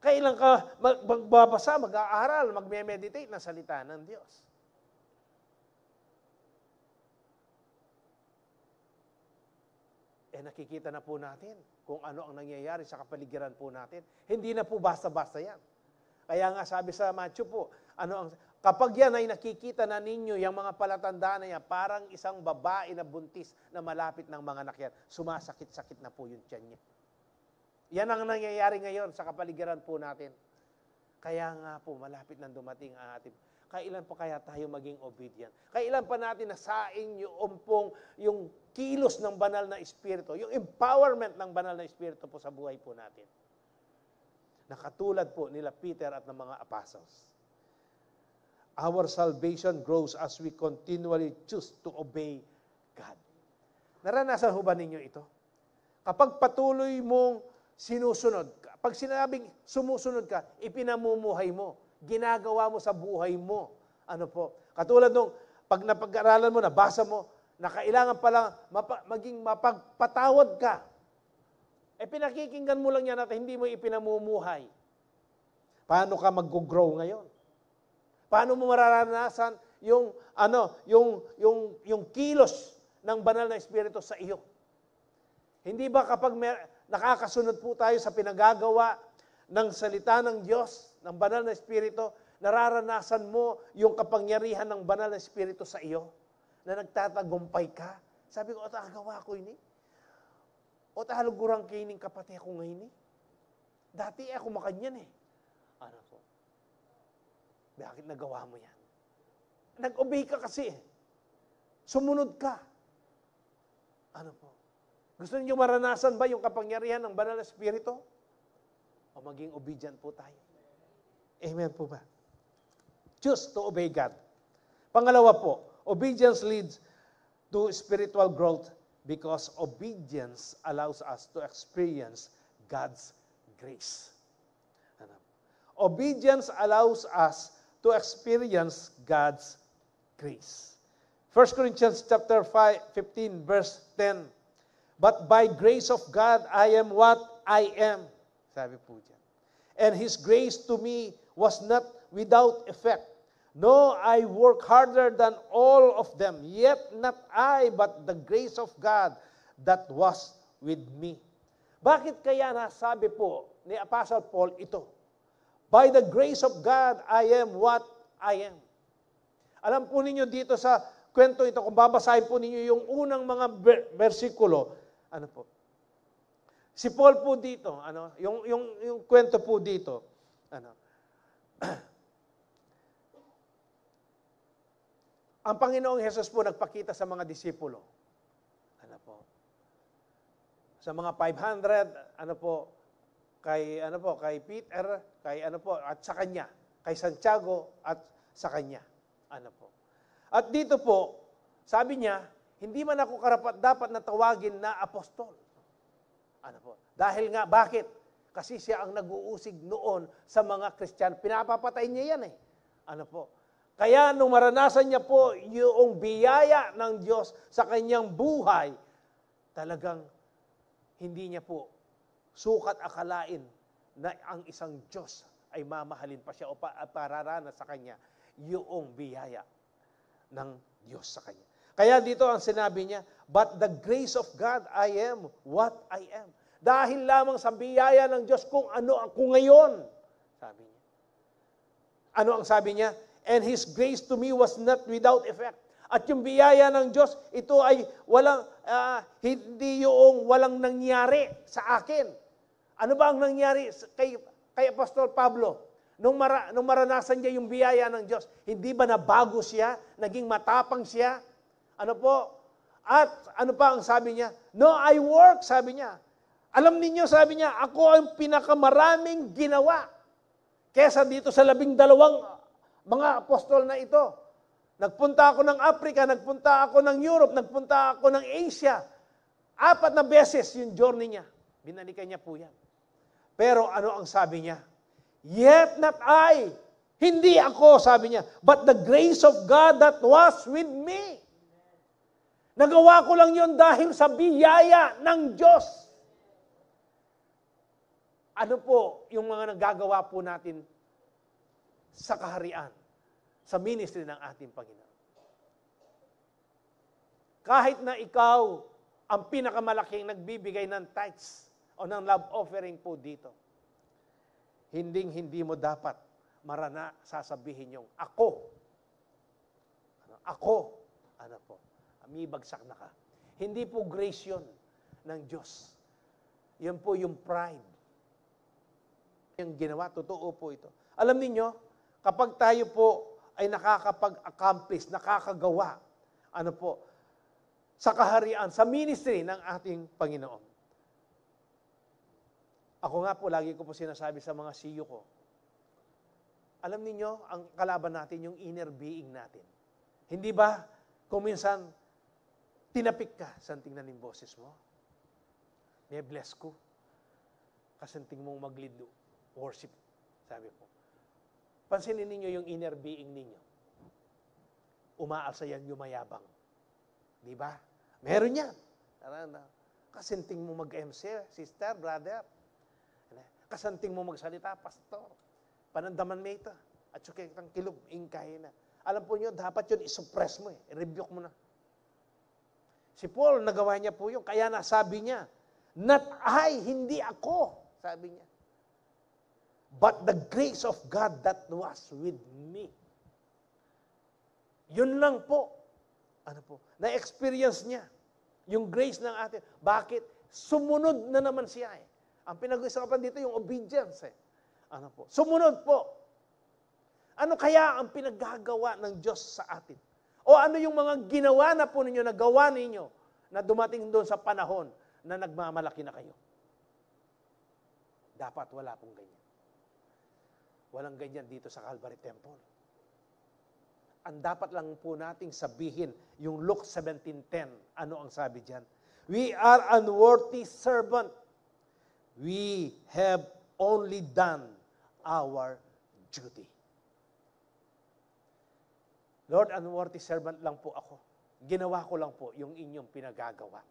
Kailan ka magbabasa, mag-aaral, magme-meditate ng salita ng Diyos? Nakikita na po natin kung ano ang nangyayari sa kapaligiran po natin. Hindi na po basta-basta yan. Kaya nga sabi sa Matthew po, kapag yan ay nakikita na ninyo, yung mga palatandaan na yan, parang isang babae na buntis na malapit ng mga anak yan, sumasakit-sakit na po yung tiyan niya. Yan ang nangyayari ngayon sa kapaligiran po natin. Kaya nga po, malapit nang dumating ang ating. Kailan pa kaya tayo maging obedient? Kailan pa natin nasaing yung kilos ng banal na Espiritu, yung empowerment ng banal na Espiritu po sa buhay po natin? Nakatulad po nila Peter at ng mga apostles. Our salvation grows as we continually choose to obey God. Naranasan ho ba ninyo ito? Kapag patuloy mong sinusunod, pag sinabing sumusunod ka, ipinamumuhay mo, ginagawa mo sa buhay mo. Katulad nung pag napag-aralan mo, nabasa mo, na kailangan palang maging mapagpatawad ka. Pinakikinggan mo lang yan at hindi mo ipinamumuhay. Paano ka mag-grow ngayon? Paano mo mararanasan yung kilos ng banal na Espiritu sa iyo? Hindi ba kapag nakakasunod po tayo sa pinagagawa ng salita ng Diyos, ng banal na Espiritu, nararanasan mo yung kapangyarihan ng banal na Espiritu sa iyo, na nagtatagumpay ka? Sabi ko, gawa ko ini. O tahalugurang kining kapatid ko ngayon eh. Dati ako makanyan eh. Bakit nagawa mo yan? Nag-obey ka kasi eh. Sumunod ka. Gusto niyo maranasan ba yung kapangyarihan ng banal na Espiritu? O maging obedient po tayo? Amen po ba? Choose to obey God. Pangalawa po, obedience leads to spiritual growth because obedience allows us to experience God's grace. Obedience allows us to experience God's grace. 1 Corinthians chapter 15, verse 10. But by grace of God, I am what I am. Sabi po dyan. And His grace to me was not without effect. No, I work harder than all of them. Yet not I, but the grace of God that was with me. Bakit kaya nasabi po ni Apostle Paul ito? By the grace of God, I am what I am. Alam po ninyo dito sa kwento ito, kung babasahin po ninyo yung unang mga versikulo, si Paul po dito, yung kwento po dito, ang Panginoong Hesus po nagpakita sa mga disipulo. sa mga 500, kay Peter, at sa kanya, kay Santiago at sa kanya. At dito po, sabi niya, hindi man ako dapat na tawagin na apostol. Dahil nga, bakit? Kasi siya ang nag-uusig noon sa mga Kristiyano. Pinapapatay niya yan eh. Kaya nung maranasan niya po yung biyaya ng Diyos sa kanyang buhay, talagang hindi niya po sukat akalain na ang isang Diyos ay mamahalin pa siya o pararanas sa kanya yung biyaya ng Diyos sa kanya. Kaya dito ang sinabi niya, but the grace of God, I am what I am. Dahil lamang sa biyaya ng Diyos kung ano ako ngayon, sabi niya. Ano ang sabi niya? And His grace to me was not without effect. At yung biyaya ng Diyos, ito ay hindi yung walang nangyari sa akin. Ano ba ang nangyari kay Apostol Pablo? Nung maranasan niya yung biyaya ng Diyos, hindi ba nabago siya? Naging matapang siya? At ano pa ang sabi niya? No, I work, sabi niya. Alam ninyo, sabi niya, ako ang pinakamaraming ginawa kesa dito sa 12 mga apostol na ito. Nagpunta ako ng Africa, nagpunta ako ng Europe, nagpunta ako ng Asia. 4 na beses yung journey niya. Binalikan niya po yan. Pero ano ang sabi niya? Yet not I. Hindi ako, sabi niya, but the grace of God that was with me. Nagawa ko lang yon dahil sa biyaya ng Diyos. Ano po yung mga nagagawa po natin sa kaharian, sa ministry ng ating Panginoon? Kahit na ikaw ang pinakamalaking nagbibigay ng tithes o ng love offering po dito, hindi mo dapat sasabihin yung ako. Amibagsak na ka. Hindi po grace yun ng Diyos. Yan po yung pride. Yung ginawa, totoo po ito. Alam niyo, kapag tayo po ay nakakapag-accomplish, nakakagawa, sa kaharian, sa ministry ng ating Panginoon. Ako nga po, lagi ko po sinasabi sa mga siyo ko, alam niyo, ang kalaban natin, yung inner being natin. Hindi ba, kung minsan, tinapik ka, santing na ng boses mo? May bless ko. Kasanting mong mag-lead worship, sabi po. Pansinin ninyo yung inner being ninyo. Umaalsa yan yumayabang. Di ba? Meron yan. Kasanting mo mag-MC, sister, brother. Kasanting mo magsalita, pastor. Panandaman mo ito. At saka itang kilog, ingkay na. Alam po nyo, dapat yun isuppress mo i-rebuke mo na. Si Paul, nagawa niya po yun. Kaya nasabi niya, not I, hindi ako, sabi niya. But the grace of God that was with me. Yun lang po. Na-experience niya. Yung grace ng atin. Bakit? Sumunod na naman siya eh. Ang pinag-usapan dito yung obedience eh. Sumunod po. Ano kaya ang pinaggagawa ng Diyos sa atin? O ano yung mga ginawa na po ninyo, nagawa ninyo, na dumating doon sa panahon na nagmamalaki na kayo? Dapat wala pong ganyan. Walang ganyan dito sa Calvary Temple. Ang dapat lang po nating sabihin, yung Luke 17:10, ano ang sabi diyan? We are unworthy servant. We have only done our duty. Lord, unworthy servant lang po ako. Ginawa ko lang po yung inyong pinagagawa.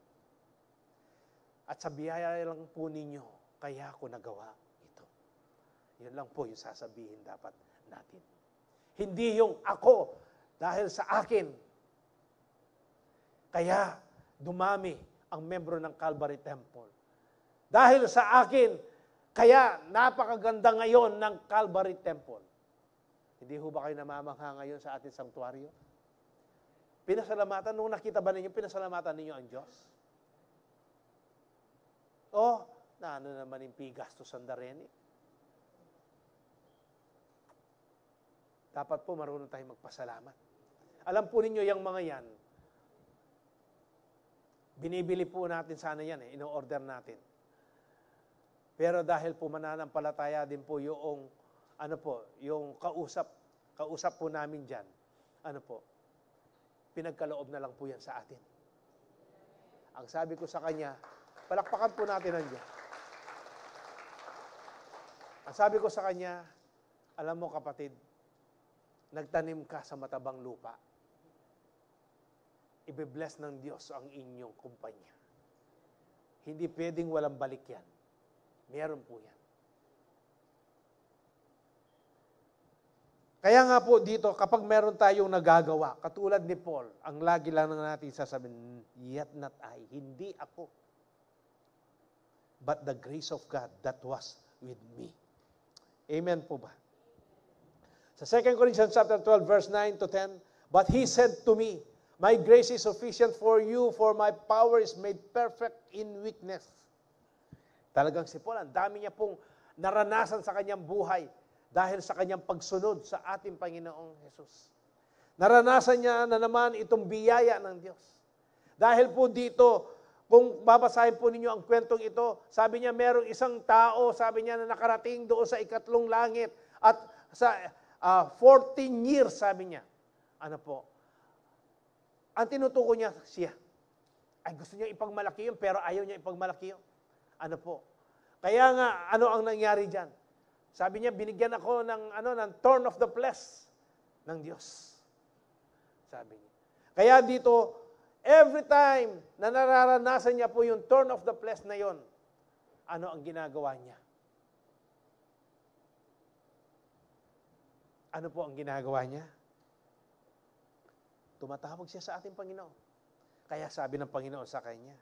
At sa biyaya lang po ninyo, kaya ako nagawa ito. Yun lang po yung sasabihin dapat natin. Hindi yung ako, dahil sa akin. Kaya dumami ang membro ng Calvary Temple. Dahil sa akin, kaya napakaganda ngayon ng Calvary Temple. Hindi ho ba kayo namamangha ngayon sa ating sanktuaryo? Pinasalamatan, nung nakita ba ninyo, pinasalamatan ninyo ang Diyos? Na ano naman yung pigastos ang dareni? Dapat po marunong tayong magpasalamat. Alam po ninyo yung mga yan, Binibili po natin sana yan, ino-order natin. Pero dahil po mananampalataya din po yung, yung kausap po namin dyan, pinagkaloob na lang po yan sa atin. Ang sabi ko sa kanya, palakpakan po natin ang Diyos. Ang sabi ko sa kanya, alam mo kapatid, nagtanim ka sa matabang lupa. Ibe-bless ng Diyos ang inyong kumpanya. Hindi pwedeng walang balik yan. Meron po yan. Kaya nga po dito, kapag meron tayong nagagawa, katulad ni Paul, ang lagi lang natin sasabihin, yet not I, hindi ako. But the grace of God that was with me. Amen po ba? Sa 2 Corinthians chapter 12, verse 9 to 10, but he said to me, my grace is sufficient for you, for my power is made perfect in weakness. Talagang si Paul, ang dami niya pong naranasan sa kanyang buhay dahil sa kanyang pagsunod sa ating Panginoong Jesus. Naranasan niya na naman itong biyaya ng Diyos. Dahil po dito, kung babasahin po ninyo ang kwentong ito, sabi niya merong isang tao, sabi niya na nakarating doon sa ikatlong langit at sa 14 years, sabi niya. Ang tinutuko niya siya. Ay gusto niya ipagmalaki yun, pero ayaw niya ipagmalaki yun. Kaya nga, ano ang nangyari dyan? Sabi niya, binigyan ako ng thorn of the flesh ng Diyos. Sabi niya. Kaya dito, every time na nararanasan niya po yung thorn of the flesh na yon, ano ang ginagawa niya? Ano po ang ginagawa niya? Tumatawag siya sa ating Panginoon. Kaya sabi ng Panginoon sa kanya,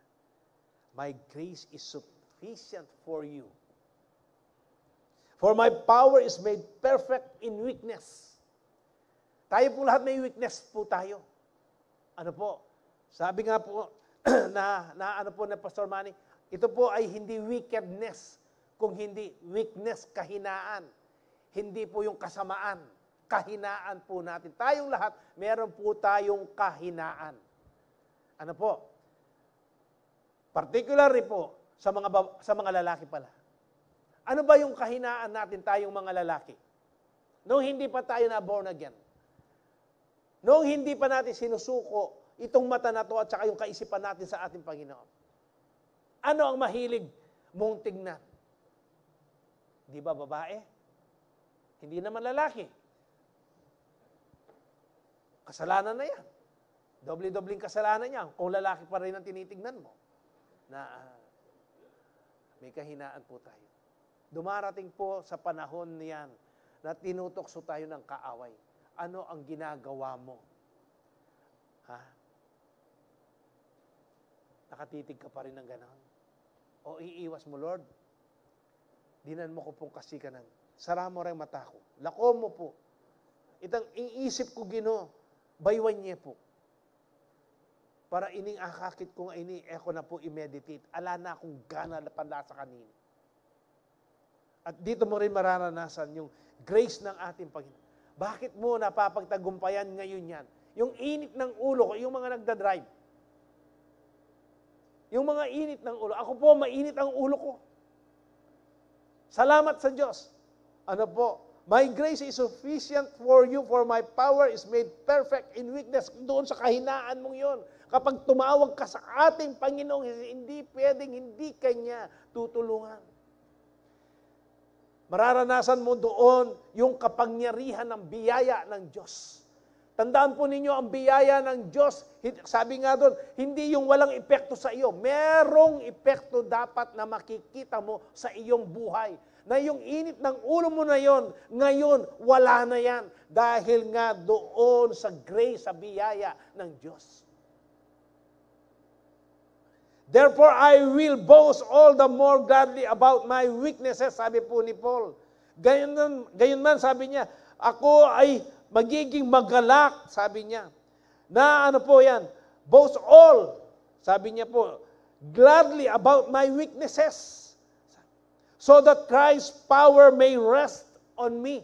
my grace is sufficient for you. For my power is made perfect in weakness. Tayo po lahat may weakness po tayo. Sabi nga po na Pastor Manny, ito po ay hindi wickedness, kung hindi weakness, kahinaan. Hindi po yung kasamaan. Kahinaan po natin. Tayong lahat, meron po tayong kahinaan. Particularly po, sa mga lalaki pala. Ano ba yung kahinaan natin tayong mga lalaki? Noong hindi pa tayo na born again. Noong hindi pa natin sinusuko itong mata na to at saka yung kaisipan natin sa ating Panginoon. Ano ang mahilig mong tignan? Di ba babae? Hindi naman lalaki. Kasalanan na yan. Doble-dobling kasalanan yan. Kung lalaki pa rin ang tinitignan mo, na may kahinaan po tayo. Dumarating po sa panahon niyan na tinutokso tayo ng kaaway. Ano ang ginagawa mo? Nakatitig ka pa rin ng ganon? O iiwas mo, Lord? Dinan mo ko pong kasikanan. Sara mo rin mata ko. Lako mo po. Itang iisip ko Ginoo, baywan niya po. Para ining akakit ko nga ini, eko na po i-meditate. Ala na akong gana na pala sa kanina. At dito mo rin mararanasan yung grace ng ating Panginoon. Bakit mo napapagtagumpayan ngayon yan? Yung init ng ulo ko, yung mga nagdadrive. Yung mga init ng ulo. Ako po, mainit ang ulo ko. Salamat sa Diyos. My grace is sufficient for you, for my power is made perfect in weakness. Doon sa kahinaan mong yon. Kapag tumawag ka sa ating Panginoong, hindi pwedeng hindi Kanya tutulungan. Mararanasan mo doon yung kapangyarihan ng biyaya ng Diyos. Tandaan po ninyo, ang biyaya ng Diyos, sabi nga doon, hindi yung walang epekto sa iyo. Merong epekto dapat na makikita mo sa iyong buhay. Na yung init ng ulo mo na yon, ngayon, wala na yan. Dahil nga doon sa grace, sa biyaya ng Diyos. Therefore, I will boast all the more gladly about my weaknesses, sabi po ni Paul. Gayon man, sabi niya, ako ay magiging magalak, sabi niya. Na yan? Boast all, sabi niya po, gladly about my weaknesses. So that Christ's power may rest on me.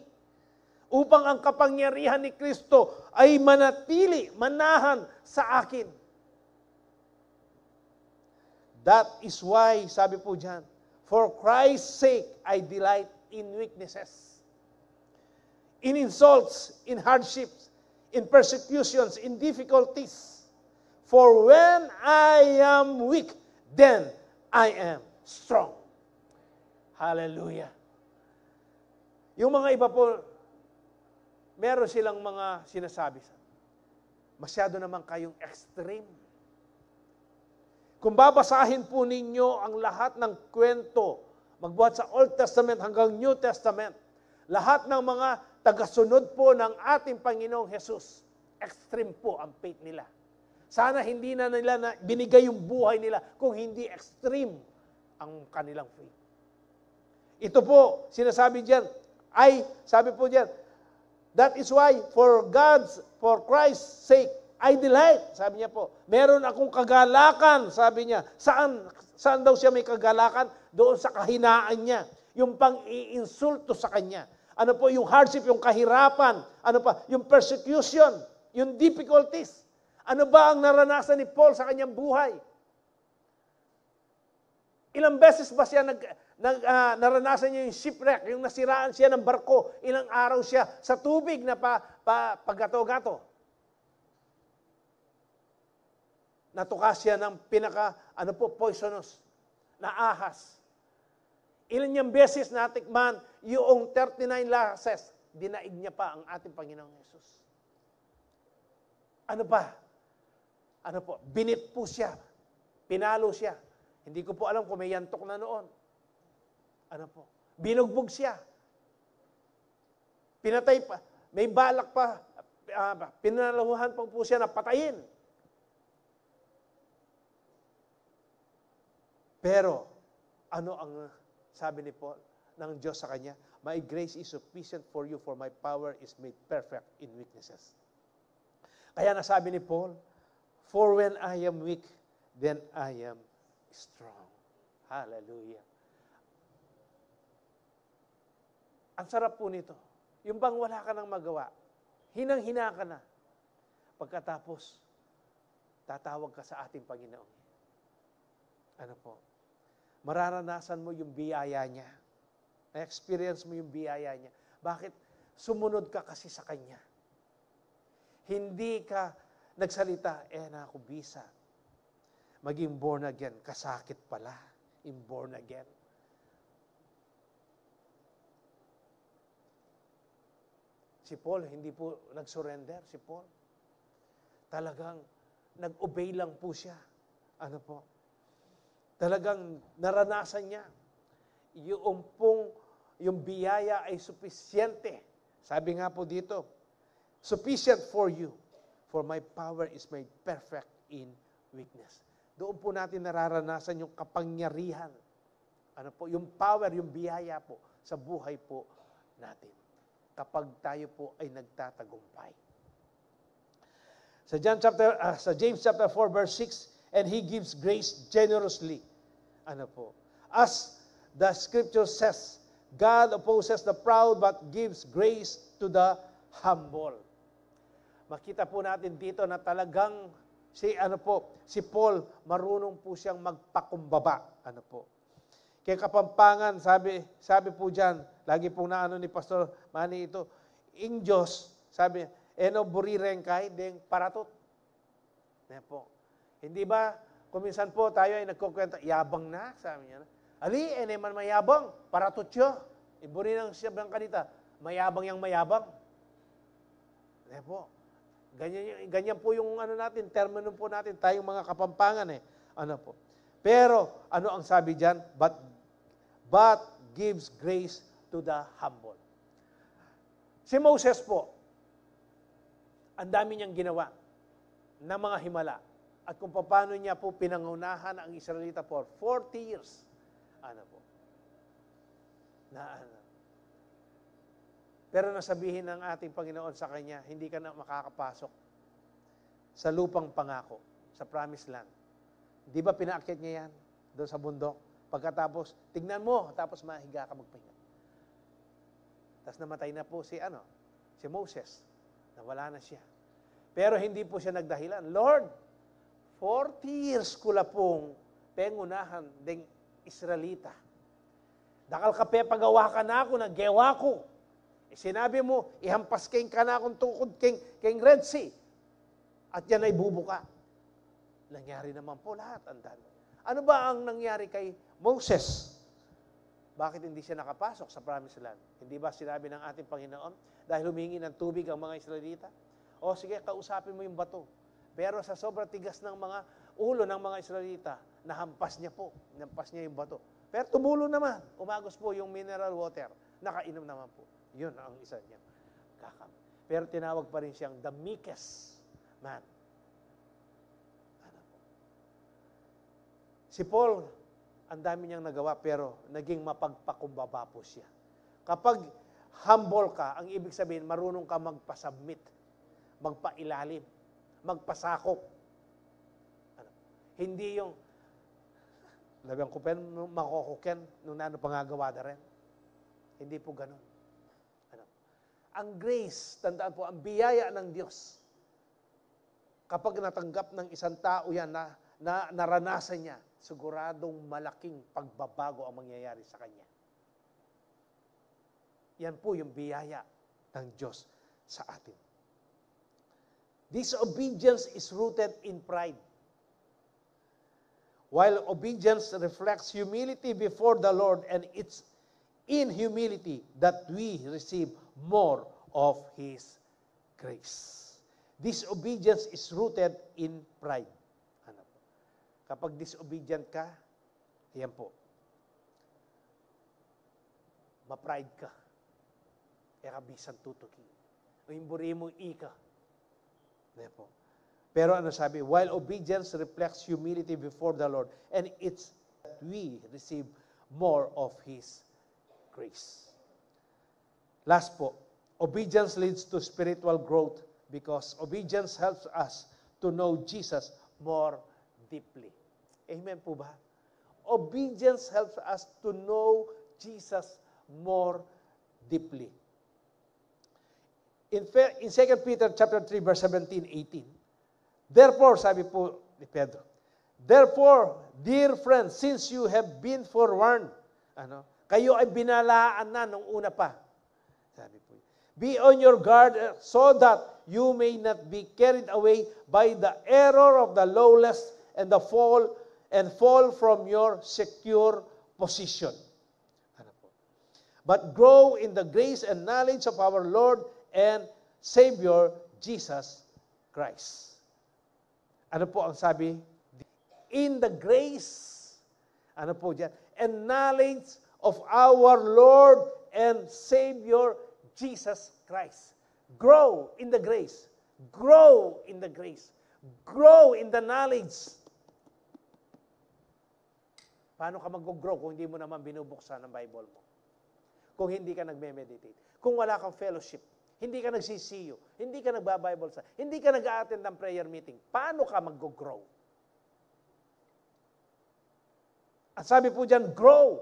Upang ang kapangyarihan ni Kristo ay manatili, manahan sa akin. That is why, sabi po dyan, for Christ's sake, I delight in weaknesses, in insults, in hardships, in persecutions, in difficulties. For when I am weak, then I am strong. Hallelujah. Yung mga iba po, meron silang mga sinasabi. Masyado naman kayong extreme. Kung babasahin po ninyo ang lahat ng kwento, magbuhat sa Old Testament hanggang New Testament, lahat ng mga tagasunod po ng ating Panginoong Jesus, extreme po ang faith nila. Sana hindi na nila binigay yung buhay nila kung hindi extreme ang kanilang faith. Ito po, sinasabi diyan, sabi po diyan, that is why for Christ's sake, I delight. Sabi niya po, meron akong kagalakan, sabi niya. Saan daw siya may kagalakan? Doon sa kahinaan niya. Yung pang-iinsulto sa kanya. Ano po, yung hardship, yung kahirapan. Ano pa, yung persecution, yung difficulties. Ano ba ang naranasan ni Paul sa kanyang buhay? Ilang beses ba siya naranasan niya yung shipwreck, yung nasiraan siya ng barko, ilang araw siya sa tubig na paggato-gato. Natuka siya ng poisonous na ahas. Ilan niyang beses natikman yung 39 lasses, dinaig niya pa ang ating Panginoong Yesus. Ano ba? Ano po? Binit po siya. Pinalo siya. Hindi ko po alam kung may yantok na noon. Ano po? Binugbog siya. Pinatay pa. May balak pa. Pinalahuhan pa po siya na patayin. Pero, ano ang sabi ni Paul ng Diyos sa kanya? My grace is sufficient for you, for my power is made perfect in weaknesses. Kaya nasabi ni Paul, for when I am weak, then I am strong. Hallelujah. Ang sarap po nito. Yung bang wala ka nang magawa, hinang-hina ka na. Pagkatapos, tatawag ka sa ating Panginoon. Ano po? Mararanasan mo yung biyaya niya. Na-experience mo yung biyaya niya. Bakit? Sumunod ka kasi sa Kanya. Hindi ka nagsalita, nakubisa. Maging born again, kasakit pala. In born again. Si Paul, hindi po nag-surrender. Si Paul, talagang nag-obey lang po siya. Ano po? Talagang naranasan niya. Yung biyaya ay sufisyente. Sabi nga po dito, sufficient for you, for my power is made perfect in weakness. Doon po natin nararanasan yung kapangyarihan. Ano po? Yung power, yung biyaya po sa buhay po natin. Kapag tayo po ay nagtatagumpay. Sa James chapter 4 verse 6, and He gives grace generously. Ano po? As the scripture says, God opposes the proud but gives grace to the humble. Makita po natin dito na talagang si Paul, marunong po siyang magpakumbaba. Ano po? Kaya Kapampangan, sabi po diyan, lagi po na ni Pastor Manny ito, in Diyos, sabi, buriren kay deng paratot. Yan po. Hindi ba, kuminsan po tayo ay nagkukwenta, yabang na, sabi niya. Ali, man mayabang, paratot siya. Iburi ng siyabang kanita, mayabang yang mayabang. Yan po. Ganyan po yung natin, termino po natin, tayong mga Kapampangan Ano po. Pero, ano ang sabi diyan? But gives grace to the humble. Si Moses po, ang dami niyang ginawa na mga himala. At kung paano niya po pinangunahan ang Israelita for 40 years. Ano po? Pero nasabihin ng ating Panginoon sa kanya, hindi ka na makakapasok sa lupang pangako, sa promised land. Di ba pinaakyat niya yan doon sa bundok? Pagkatapos, tignan mo, tapos mahiga ka magpahinga. Tapos namatay na po si Moses. Nawala na siya. Pero hindi po siya nagdahilan. Lord, 40 years ko la pong pengunahan ding Israelita. Dakal ka pagawa ka na ako, naggewa ko. Sinabi mo, ihampas king ka na akong tukod king Red Sea. At yan ay bubuka. Nangyari naman po lahat. Ano ba ang nangyari kay Moses? Bakit hindi siya nakapasok sa Promised Land? Hindi ba sinabi ng ating Panginoon, dahil humingi ng tubig ang mga Israelita? O sige, kausapin mo yung bato. Pero sa sobrang tigas ng mga ulo ng mga Israelita, nahampas niya yung bato. Pero tumulo naman, umagos po yung mineral water, nakainom naman po. Yun ang isa niya. Pero tinawag pa rin siyang the meekest man. Si Paul, ang dami niyang nagawa, pero naging mapagpakumbaba po siya. Kapag humble ka, ang ibig sabihin, marunong ka magpasubmit, magpailalim, magpasakop. Hindi yung, lagang kupen, makukuken, nung nano pangagawa na rin. Hindi po ganun. Ang grace, tandaan po, ang biyaya ng Diyos, kapag natanggap ng isang tao yan na naranasan niya, siguradong malaking pagbabago ang mangyayari sa kanya. Yan po yung biyaya ng Diyos sa atin. Disobedience is rooted in pride. While obedience reflects humility before the Lord, and it's in humility that we receive more of His grace. Disobedience is rooted in pride. Kapag disobedient ka, ayan po, ma-pride ka. Kaya kabisan tutuki. O himburi mo ika. Ayan po. Pero ano sabi? While obedience reflects humility before the Lord, and it's that we receive more of His grace. Last po, obedience leads to spiritual growth because obedience helps us to know Jesus more deeply. Amen po ba? Obedience helps us to know Jesus more deeply. In 2 Peter chapter 3 verse 17-18. Therefore, sabi po ni Pedro, therefore, dear friends, since you have been forewarned, kayo ay binalaan na nung una pa. Sabi po, be on your guard so that you may not be carried away by the error of the lawless and fall from your secure position. But grow in the grace and knowledge of our Lord and Savior, Jesus Christ. Ano po ang sabi? In the grace, ano po dyan? And knowledge of our Lord and Savior, Jesus Christ. Grow in the grace. Grow in the grace. Grow in the knowledge. Paano ka mag-grow kung hindi mo naman binubuksan ang Bible mo? Kung hindi ka nagme-meditate. Kung wala kang fellowship. Hindi ka nagsisiyo. Hindi ka nagba-Bible sa. Hindi ka nag-a-attend ng prayer meeting. Paano ka mag-grow? At sabi po dyan, grow.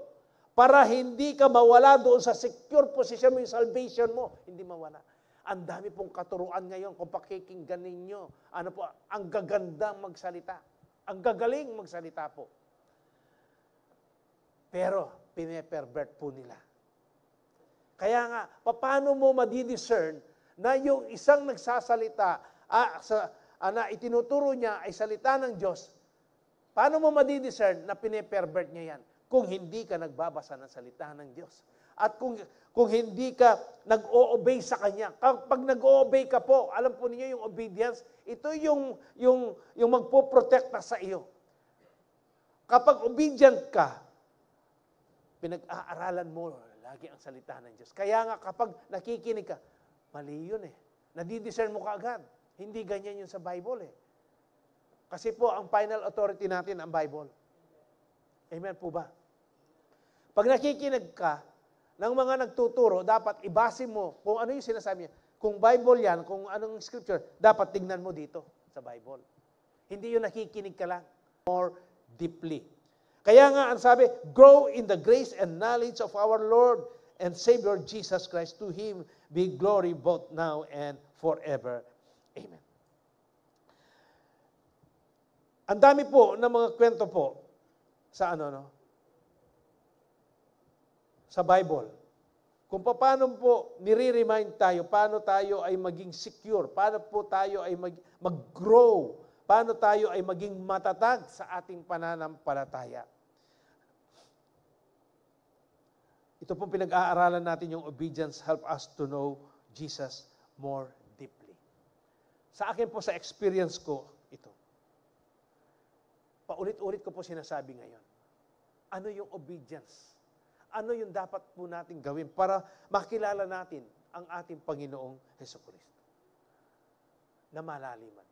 Para hindi ka mawala doon sa secure position mo, yung salvation mo. Hindi mawala. Ang dami pong katuruan ngayon kung pakikinggan ninyo. Ano po, ang gagandang magsalita. Ang gagaling magsalita po. Pero, pine-pervert po nila. Kaya nga, paano mo madidiscern na yung isang nagsasalita, na itinuturo niya ay salita ng Diyos, paano mo madidiscern na pine-pervert niya yan? Kung hindi ka nagbabasa ng salita ng Diyos. At kung hindi ka nag-o-obey sa Kanya. Kapag nag-o-obey ka po, alam po niyo yung obedience, ito yung magpo-protekta sa iyo. Kapag obedient ka, pinag-aaralan mo lagi ang salita ng Diyos. Kaya nga kapag nakikinig ka, mali yun eh. Nadidiscern mo kaagad. Hindi ganyan yun sa Bible eh. Kasi po, ang final authority natin, ang Bible. Amen po ba? Pag nakikinig ka ng mga nagtuturo, dapat ibase mo kung ano yung sinasabi niya. Kung Bible yan, kung anong scripture, dapat tignan mo dito sa Bible. Hindi yung nakikinig ka lang. More deeply. Kaya nga, ang sabi, grow in the grace and knowledge of our Lord and Savior Jesus Christ. To Him be glory both now and forever. Amen. Ang dami po ng mga kwento po sa ano, no? Sa Bible. Kung paano po nire-remind tayo, paano tayo ay maging secure, paano po tayo ay mag-grow, paano tayo ay maging matatag sa ating pananampalataya. Ito po pinag-aaralan natin yung obedience help us to know Jesus more deeply. Sa akin po, sa experience ko, ito. Paulit-ulit ko po sinasabi ngayon. Ano yung obedience? Ano yung dapat po natin gawin para makilala natin ang ating Panginoong Hesukristo? Na malaliman.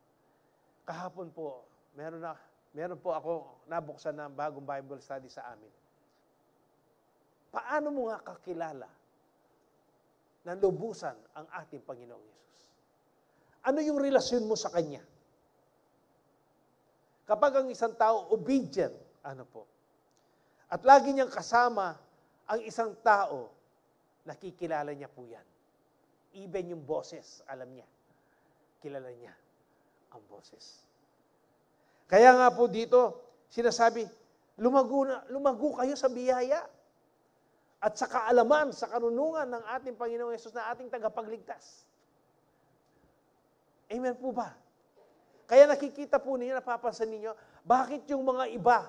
Kahapon po, meron po ako nabuksan na bagong Bible study sa amin. Paano mo nga kakilala na lubusan ang ating Panginoong Hesus? Ano yung relasyon mo sa Kanya? Kapag ang isang tao obedient, ano po? At lagi niyang kasama ang isang tao, nakikilala niya po yan. Even yung boses, alam niya. Kilala niya ang boses. Kaya nga po dito, sinasabi, lumago kayo sa biyaya at sa kaalaman, sa karunungan ng ating Panginoong Hesus na ating tagapagligtas. Amen po ba? Kaya nakikita po ninyo, napapansin ninyo, bakit yung mga iba,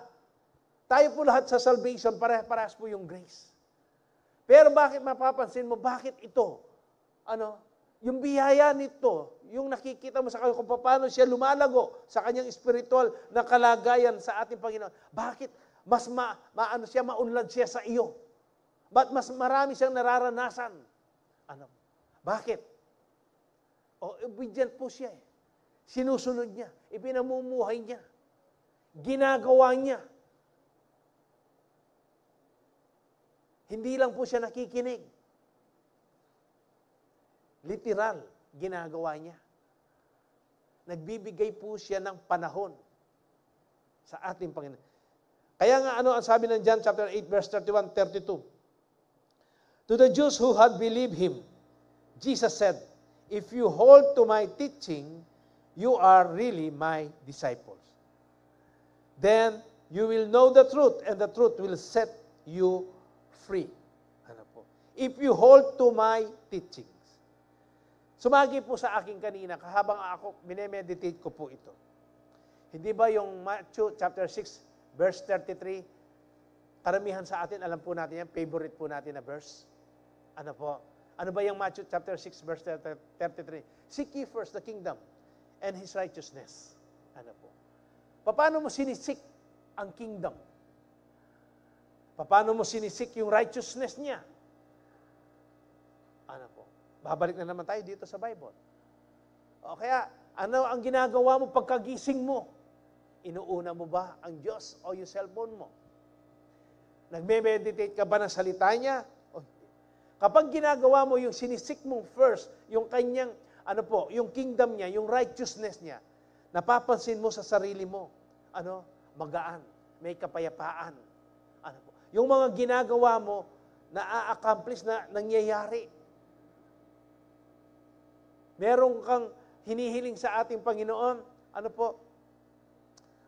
tayo po lahat sa salvation, parehas po yung grace. Pero bakit mapapansin mo, bakit ito? Yung biyaya nito, yung nakikita mo sa kanya kung paano siya lumalago sa kanyang spiritual na kalagayan sa ating Panginoon. Bakit mas maunlad siya sa iyo? Ba't mas marami siyang nararanasan? Bakit? Obedient po siya eh. Sinusunod niya, ipinamumuhay niya, ginagawa niya. Hindi lang po siya nakikinig. Literal, ginagawa niya. Nagbibigay po siya ng panahon sa ating Panginoon. Kaya nga ang sabi ng John chapter 8 verse 31, 32. To the Jews who had believed him, Jesus said, "If you hold to my teaching, you are really my disciples. Then you will know the truth, and the truth will set you free." If you hold to my teachings. Sumagi po sa akin kanina, habang ako minemeditate ko po ito. Hindi ba yung Matthew chapter 6, verse 33, karamihan sa atin, alam po natin yan, favorite po natin na verse. Ano ba yung Matthew chapter 6, verse 33? Seek ye first the kingdom and His righteousness. Paano mo sinisik ang kingdom? Paano mo sinisik yung righteousness niya? Babalik na naman tayo dito sa Bible. Kaya, ano ang ginagawa mo pagkagising mo? Inuuna mo ba ang Diyos o yung cellphone mo? Nagme-meditate ka ba ng salita niya? Kapag ginagawa mo yung sinisik mong first, yung kanyang, yung kingdom niya, yung righteousness niya, napapansin mo sa sarili mo, magaan, may kapayapaan. Yung mga ginagawa mo, na-accomplish na nangyayari. Meron kang hinihiling sa ating Panginoon,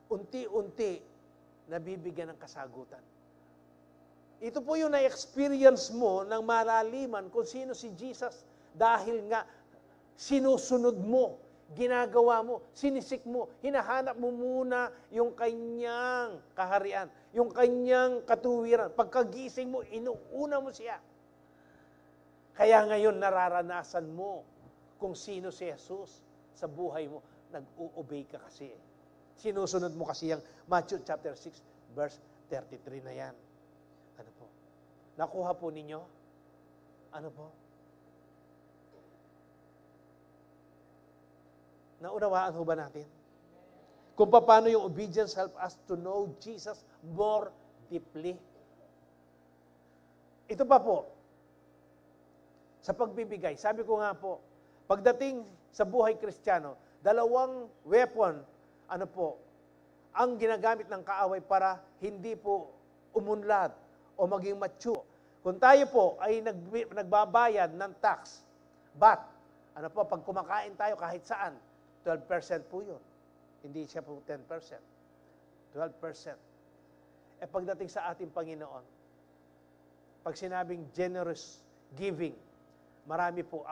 unti-unti nabibigyan ng kasagutan. Ito po yung na-experience mo ng malaliman kung sino si Jesus dahil nga sinusunod mo, ginagawa mo, sinisik mo, hinahanap mo muna yung kanyang kaharian, yung kanyang katuwiran. Pagkagising mo, inuuna mo siya. Kaya ngayon nararanasan mo kung sino si Jesus sa buhay mo. Nag-u-obey ka kasi. Sinusunod mo kasi yung Matthew chapter 6, verse 33 na yan. Nakuha po ninyo? Naunawaan ho ba natin? Kung paano yung obedience help us to know Jesus more deeply. Ito pa po, sa pagbibigay, sabi ko nga po, pagdating sa buhay Kristiyano, dalawang weapon, ang ginagamit ng kaaway para hindi po umunlad o maging mature. Kung tayo po ay nagbabayad ng tax, pag kumakain tayo kahit saan, 12% po yun. Hindi siya po 10%. 12%. pagdating sa ating Panginoon, pag sinabing generous giving, marami po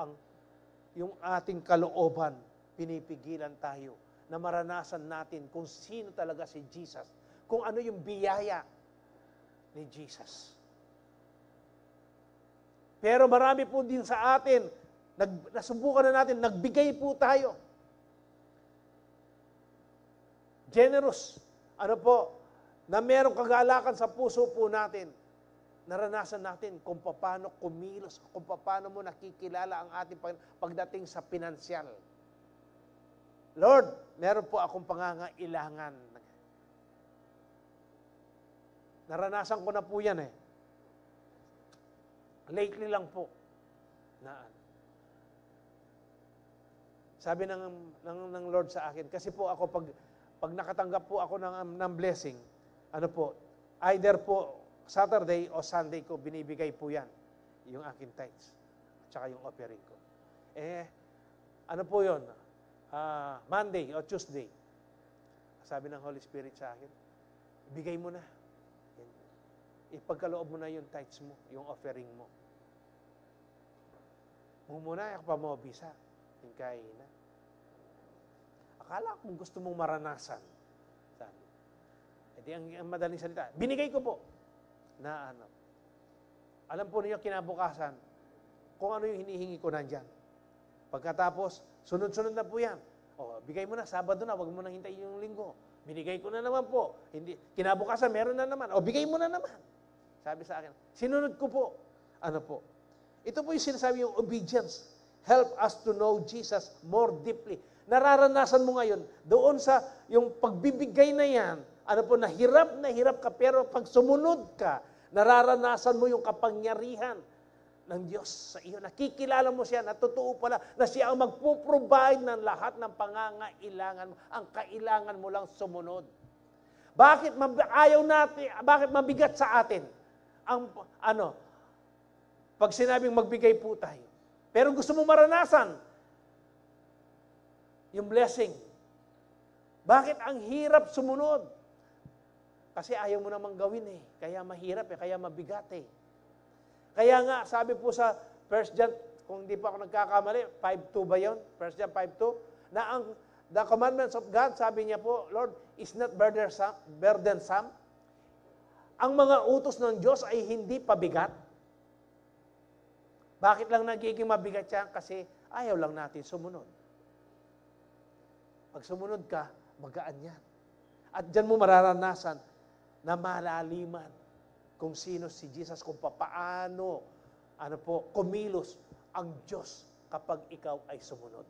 yung ating kalooban, pinipigilan tayo na maranasan natin kung sino talaga si Jesus, kung ano yung biyaya ni Jesus. Pero marami po din sa atin, nasubukan na natin, nagbigay po tayo. Generous, na merong kagalakan sa puso po natin. Naranasan natin kung paano kumilos, kung paano mo nakikilala ang ating pagdating sa pinansyal. Lord, meron po akong pangangailangan. Naranasan ko na po yan Lately lang po. Sabi ng Lord sa akin, kasi po ako, pag nakatanggap po ako ng blessing, either po, Saturday o Sunday ko, binibigay po yan, yung aking tithes, at saka yung offering ko. Po yun? Monday o Tuesday. Sabi ng Holy Spirit sa akin, bigay mo na. Ipagkaloob mo na yung tithes mo, yung offering mo. Mumuna, ako pa mo bisa. Yung kainan. Akala kung gusto mong maranasan. Sabi. Ang madaling salita, binigay ko po. Alam po niyo kinabukasan kung ano yung hinihingi ko nandyan. Pagkatapos, sunod-sunod na po yan. Bigay mo na, Sabado na, wag mo nang hintayin yung Linggo. Binigay ko na naman po. Kinabukasan, meron na naman. Bigay mo na naman. Sabi sa akin, sinunod ko po. Ito po yung sinasabi yung obedience. Help us to know Jesus more deeply. Nararanasan mo ngayon, doon sa yung pagbibigay na yan, na hirap ka, pero pag sumunod ka, nararanasan mo yung kapangyarihan ng Diyos sa iyo. Nakikilala mo siya, na totoo pala, na siya ang magpo-provide ng lahat ng pangangailangan mo. Ang kailangan mo lang sumunod. Bakit mabigat sa atin? Pag sinabing magbigay po tayo. Pero gusto mo maranasan yung blessing. Bakit ang hirap sumunod? Kasi ayaw mo namang gawin Kaya mahirap kaya mabigat Kaya nga, sabi po sa 1 John, kung hindi pa ako nagkakamali, 5:2 ba yun? 1 John 5:2, na the commandments of God, sabi niya po, Lord, is not burdensome. Ang mga utos ng Diyos ay hindi pabigat. Bakit lang nagiging mabigat siya? Kasi ayaw lang natin sumunod. Pag sumunod ka, magaan yan. At dyan mo mararanasan na malaliman kung sino si Jesus, kung paano, kumilos ang Diyos kapag ikaw ay sumunod.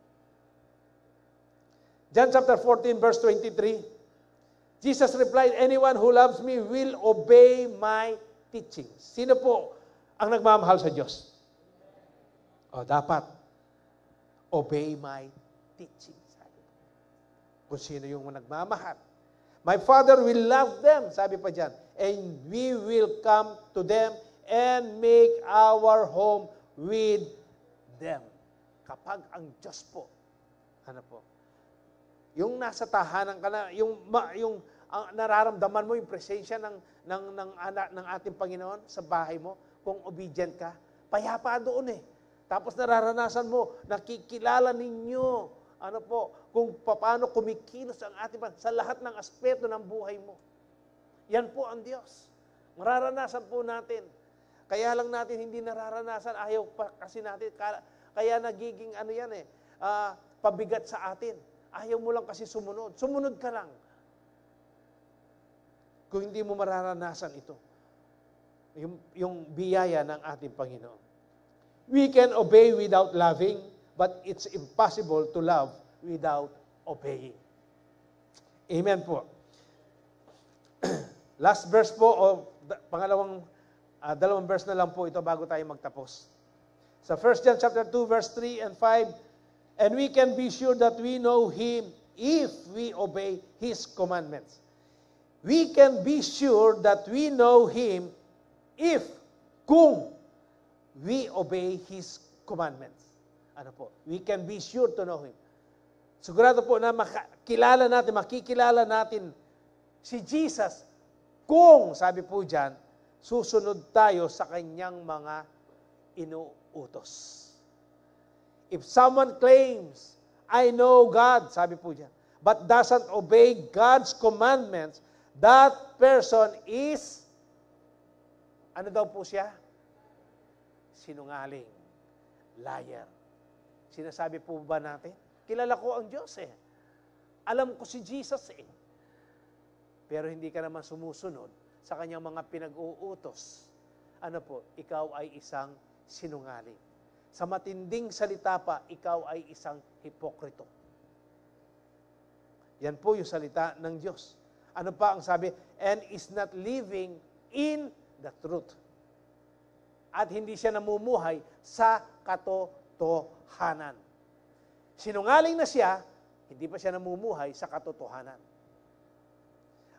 John chapter 14, verse 23, Jesus replied, anyone who loves me will obey my teachings. Sino po ang nagmamahal sa Diyos? Dapat obey my teachings. Kung sino yung nagmamahal. My Father will love them, sabi pa dyan, and we will come to them and make our home with them. Kapag ang Diyos po, yung nasa tahanan ka na, yung nararamdaman mo yung presensya ng ating Panginoon sa bahay mo, kung obedient ka, payapa doon Tapos nararanasan mo, nakikilala ninyo, kung paano kumikilos ang ating sa lahat ng aspeto ng buhay mo. Yan po ang Diyos. Mararanasan po natin. Kaya lang natin hindi nararanasan, ayaw pa kasi natin, kaya nagiging pabigat sa atin. Ayaw mo lang kasi sumunod. Sumunod ka lang. Kung hindi mo mararanasan ito. Yung biyaya ng ating Panginoon. We can obey without loving, but it's impossible to love without obeying. Amen po. Last verse po, dalawang verse na lang po ito bago tayo magtapos. Sa 1 John chapter 2, verse 3 and 5, and we can be sure that we know Him if we obey His commandments. We can be sure that we know Him kung we obey His commandments. We can be sure to know Him. Sigurado po na makikilala natin si Jesus Kung, sabi po dyan, susunod tayo sa kanyang mga inuutos. If someone claims, I know God, sabi po dyan, but doesn't obey God's commandments, that person is, ano daw po siya? Sinungaling. Liar. Sinasabi po ba natin? Kilala ko ang Diyos eh. Alam ko si Jesus eh. Pero hindi ka naman sumusunod sa kanyang mga pinag-uutos. Ano po? Ikaw ay isang sinungaling. Sa matinding salita pa, ikaw ay isang hipokrito. Yan po yung salita ng Diyos. Ano pa ang sabi? And is not living in the truth. At hindi siya namumuhay sa katotohanan. Sinungaling na siya, hindi pa siya namumuhay sa katotohanan.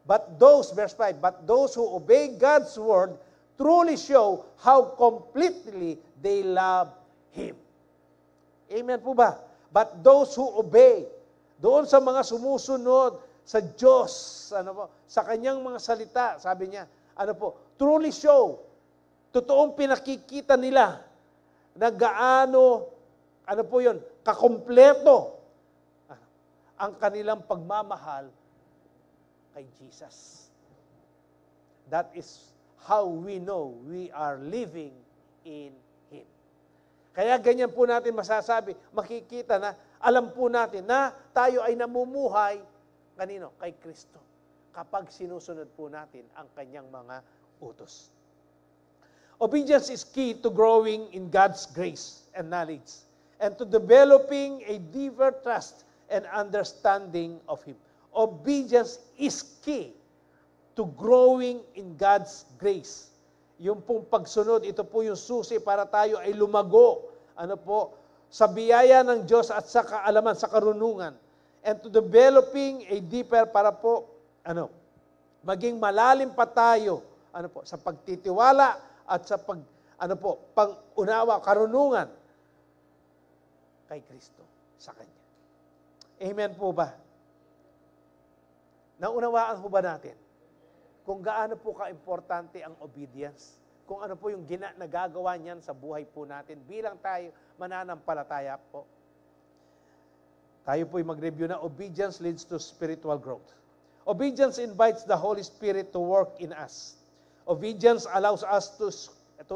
But those, verse 5, but those who obey God's word truly show how completely they love Him. Amen po ba? But those who obey, doon sa mga sumusunod sa Diyos, ano po, sa kanyang mga salita, sabi niya, ano po, truly show, totoong pinakikita nila na gaano, ano po yun, kakompleto ang kanilang pagmamahal kay Jesus. That is how we know we are living in Him. Kaya ganyan po natin masasabi, makikita na, alam po natin na tayo ay namumuhay, kanino? Kay Kristo. Kapag sinusunod po natin ang kanyang mga utos. Obedience is key to growing in God's grace and knowledge and to developing a deeper trust and understanding of Him. Obedience is key to growing in God's grace. Yung pong pagsunod, ito po yung susi para tayo ay lumago, ano po, sa biyaya ng Diyos at sa kaalaman, sa karunungan. And to developing a deeper para po, ano, maging malalim pa tayo, ano po, sa pagtitiwala at sa pag-unawa, karunungan kay Kristo sa Kanya. Amen po ba? Naunawaan po ba natin kung gaano po ka-importante ang obedience? Kung ano po yung nagagawa niyan sa buhay po natin bilang tayo mananampalataya po. Tayo po'y mag-review na obedience leads to spiritual growth. Obedience invites the Holy Spirit to work in us. Obedience allows us to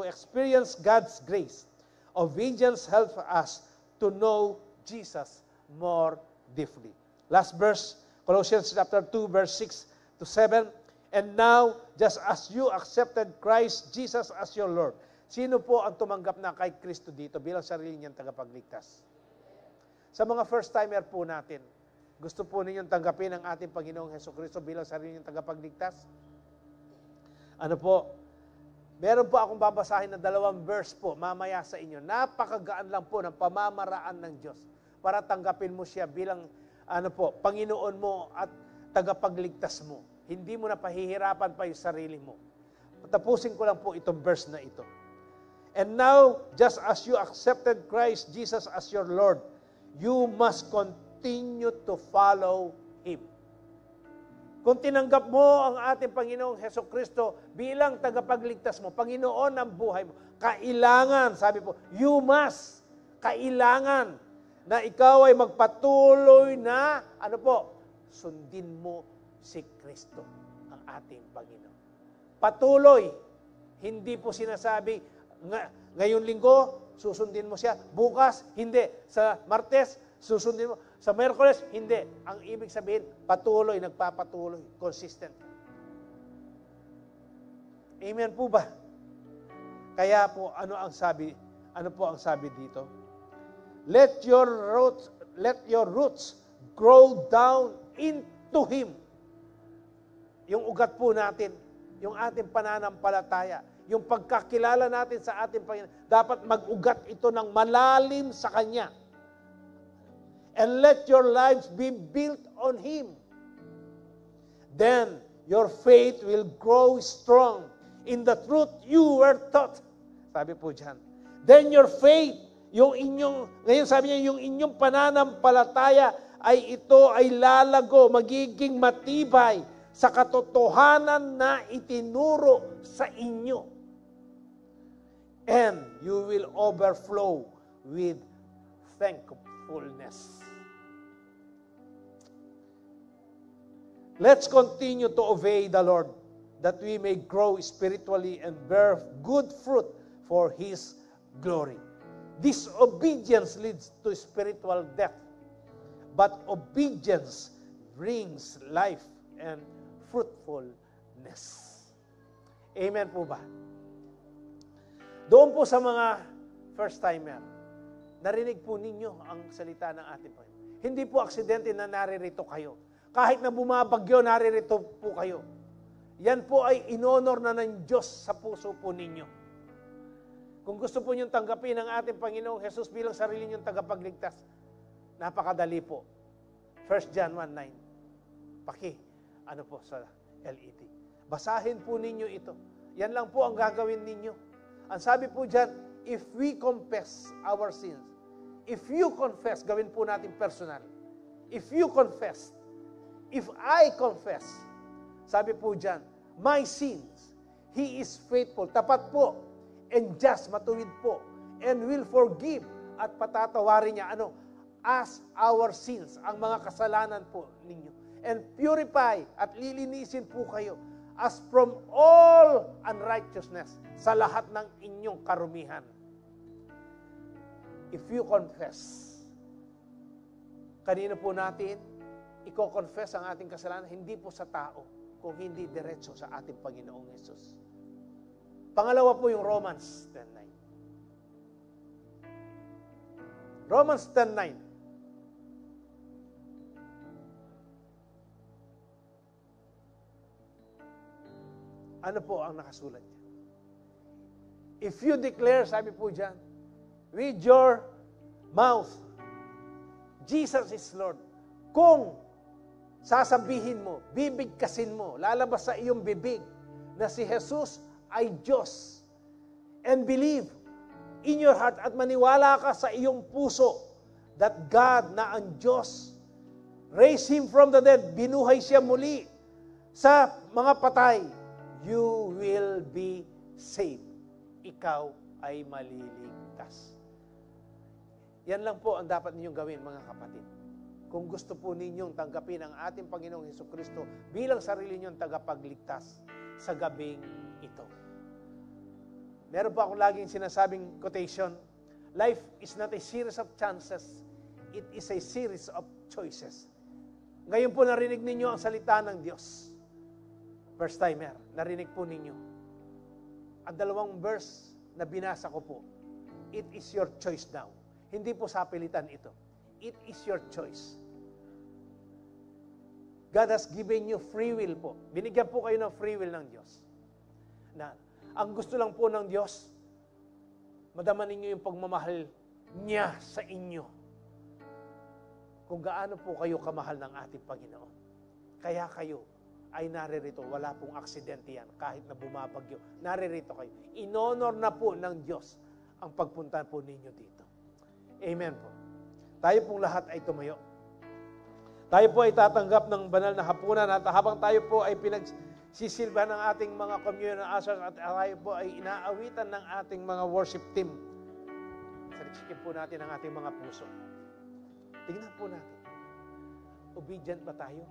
experience God's grace. Obedience helps us to know Jesus more deeply. Last verse, Colossians chapter 2, verse 6 to 7. And now, just as you accepted Christ Jesus as your Lord. Sino po ang tumanggap na kay Kristo dito bilang sarili niyang tagapagligtas? Sa mga first-timer po natin, gusto po ninyong tanggapin ang ating Panginoong Hesukristo bilang sarili niyang tagapagligtas? Ano po? Meron po akong babasahin na 2 verse po mamaya sa inyo. Napakagaan lang po ng pamamaraan ng Diyos para tanggapin mo siya bilang Panginoon mo at tagapagligtas mo. Hindi mo na pahihirapan pa yung sarili mo. Tapusin ko lang po itong verse na ito. And now, just as you accepted Christ Jesus as your Lord, you must continue to follow Him. Kung tinanggap mo ang ating Panginoong Hesukristo bilang tagapagligtas mo, Panginoon ng buhay mo, kailangan, sabi po, you must, kailangan na ikaw ay magpatuloy na, sundin mo si Kristo, ang ating Panginoon. Patuloy, hindi po sinasabi, ngayon linggo, susundin mo siya, bukas, hindi, sa Martes, susundin mo, sa Miyerkules, hindi. Ang ibig sabihin, patuloy, nagpapatuloy, consistent. Amen po ba? Kaya po, ano po ang sabi dito? Let your roots grow down into Him. Yung ugat po natin, yung ating pananampalataya, yung pagkakilala natin sa ating Panginoon, dapat mag-ugat ito ng malalim sa Kanya. And let your lives be built on Him. Then, your faith will grow strong in the truth you were taught. Sabi po dyan. Then your faith, ngayon sabi niya, yung inyong pananampalataya ito ay lalago, magiging matibay sa katotohanan na itinuro sa inyo. And you will overflow with thankfulness. Let's continue to obey the Lord, that we may grow spiritually and bear good fruit for His glory. Disobedience leads to spiritual death, but obedience brings life and fruitfulness. Amen po ba? Doon po sa mga first-timer, narinig po ninyo ang salita ng ating Panginoon. Hindi po aksidente na naririto kayo. Kahit na bumabagyo, naririto po kayo. Yan po ay inonor na ng Diyos sa puso po ninyo. Kung gusto po niyong tanggapin ang ating Panginoong Jesus bilang sarili niyong tagapagligtas, napakadali po. 1 John 1:9. Ano po sa LED. Basahin po ninyo ito. Yan lang po ang gagawin ninyo. Ang sabi po dyan, if we confess our sins, if you confess, gawin po natin personal. If you confess, if I confess, sabi po dyan, my sins, He is faithful, tapat po, and just, matuwid po, and will forgive, at patatawarin niya, as our sins, ang mga kasalanan po ninyo, and purify, at lilinisin po kayo, as from all unrighteousness, sa lahat ng inyong karumihan. If you confess, kanino po natin, i-confess ang ating kasalanan, hindi po sa tao, kung hindi diretso sa ating Panginoong Hesus. Pangalawa po yung Romans 10:9. Romans 10:9. Ano po ang nakasulat dyan? If you declare, sabi po dyan, with your mouth, Jesus is Lord. Kung sasabihin mo, bibigkasin mo, lalabas sa iyong bibig na si Jesus ay Diyos, and believe in your heart at maniwala ka sa iyong puso that God na ang Diyos raised Him from the dead, binuhay siya muli sa mga patay, you will be saved. Ikaw ay maliligtas. Yan lang po ang dapat ninyong gawin, mga kapatid. Kung gusto po ninyong tanggapin ang ating Panginoong Hesukristo bilang sarili ninyong tagapagligtas sa gabing ito. Meron pa akong laging sinasabing quotation, life is not a series of chances, it is a series of choices. Ngayon po narinig ninyo ang salita ng Diyos. First timer, narinig po ninyo. Ang dalawang verse na binasa ko po, it is your choice now. Hindi po sapilitan ito. It is your choice. God has given you free will po. Binigyan po kayo ng free will ng Diyos. Na, ang gusto lang po ng Diyos, madama ninyo yung pagmamahal niya sa inyo. Kung gaano po kayo kamahal ng ating Panginoon. Kaya kayo ay naririto. Wala pong aksidente yan. Kahit na bumabagyo, naririto kayo. Inonor na po ng Diyos ang pagpunta po ninyo dito. Amen po. Tayo pong lahat ay tumayo. Tayo po ay tatanggap ng banal na hapunan at habang tayo po ay pinagsisilbahan ng ating mga communion ushers at tayo po ay inaawitan ng ating mga worship team. Saliksikin po natin ang ating mga puso. Tingnan po natin. Obedient ba tayo?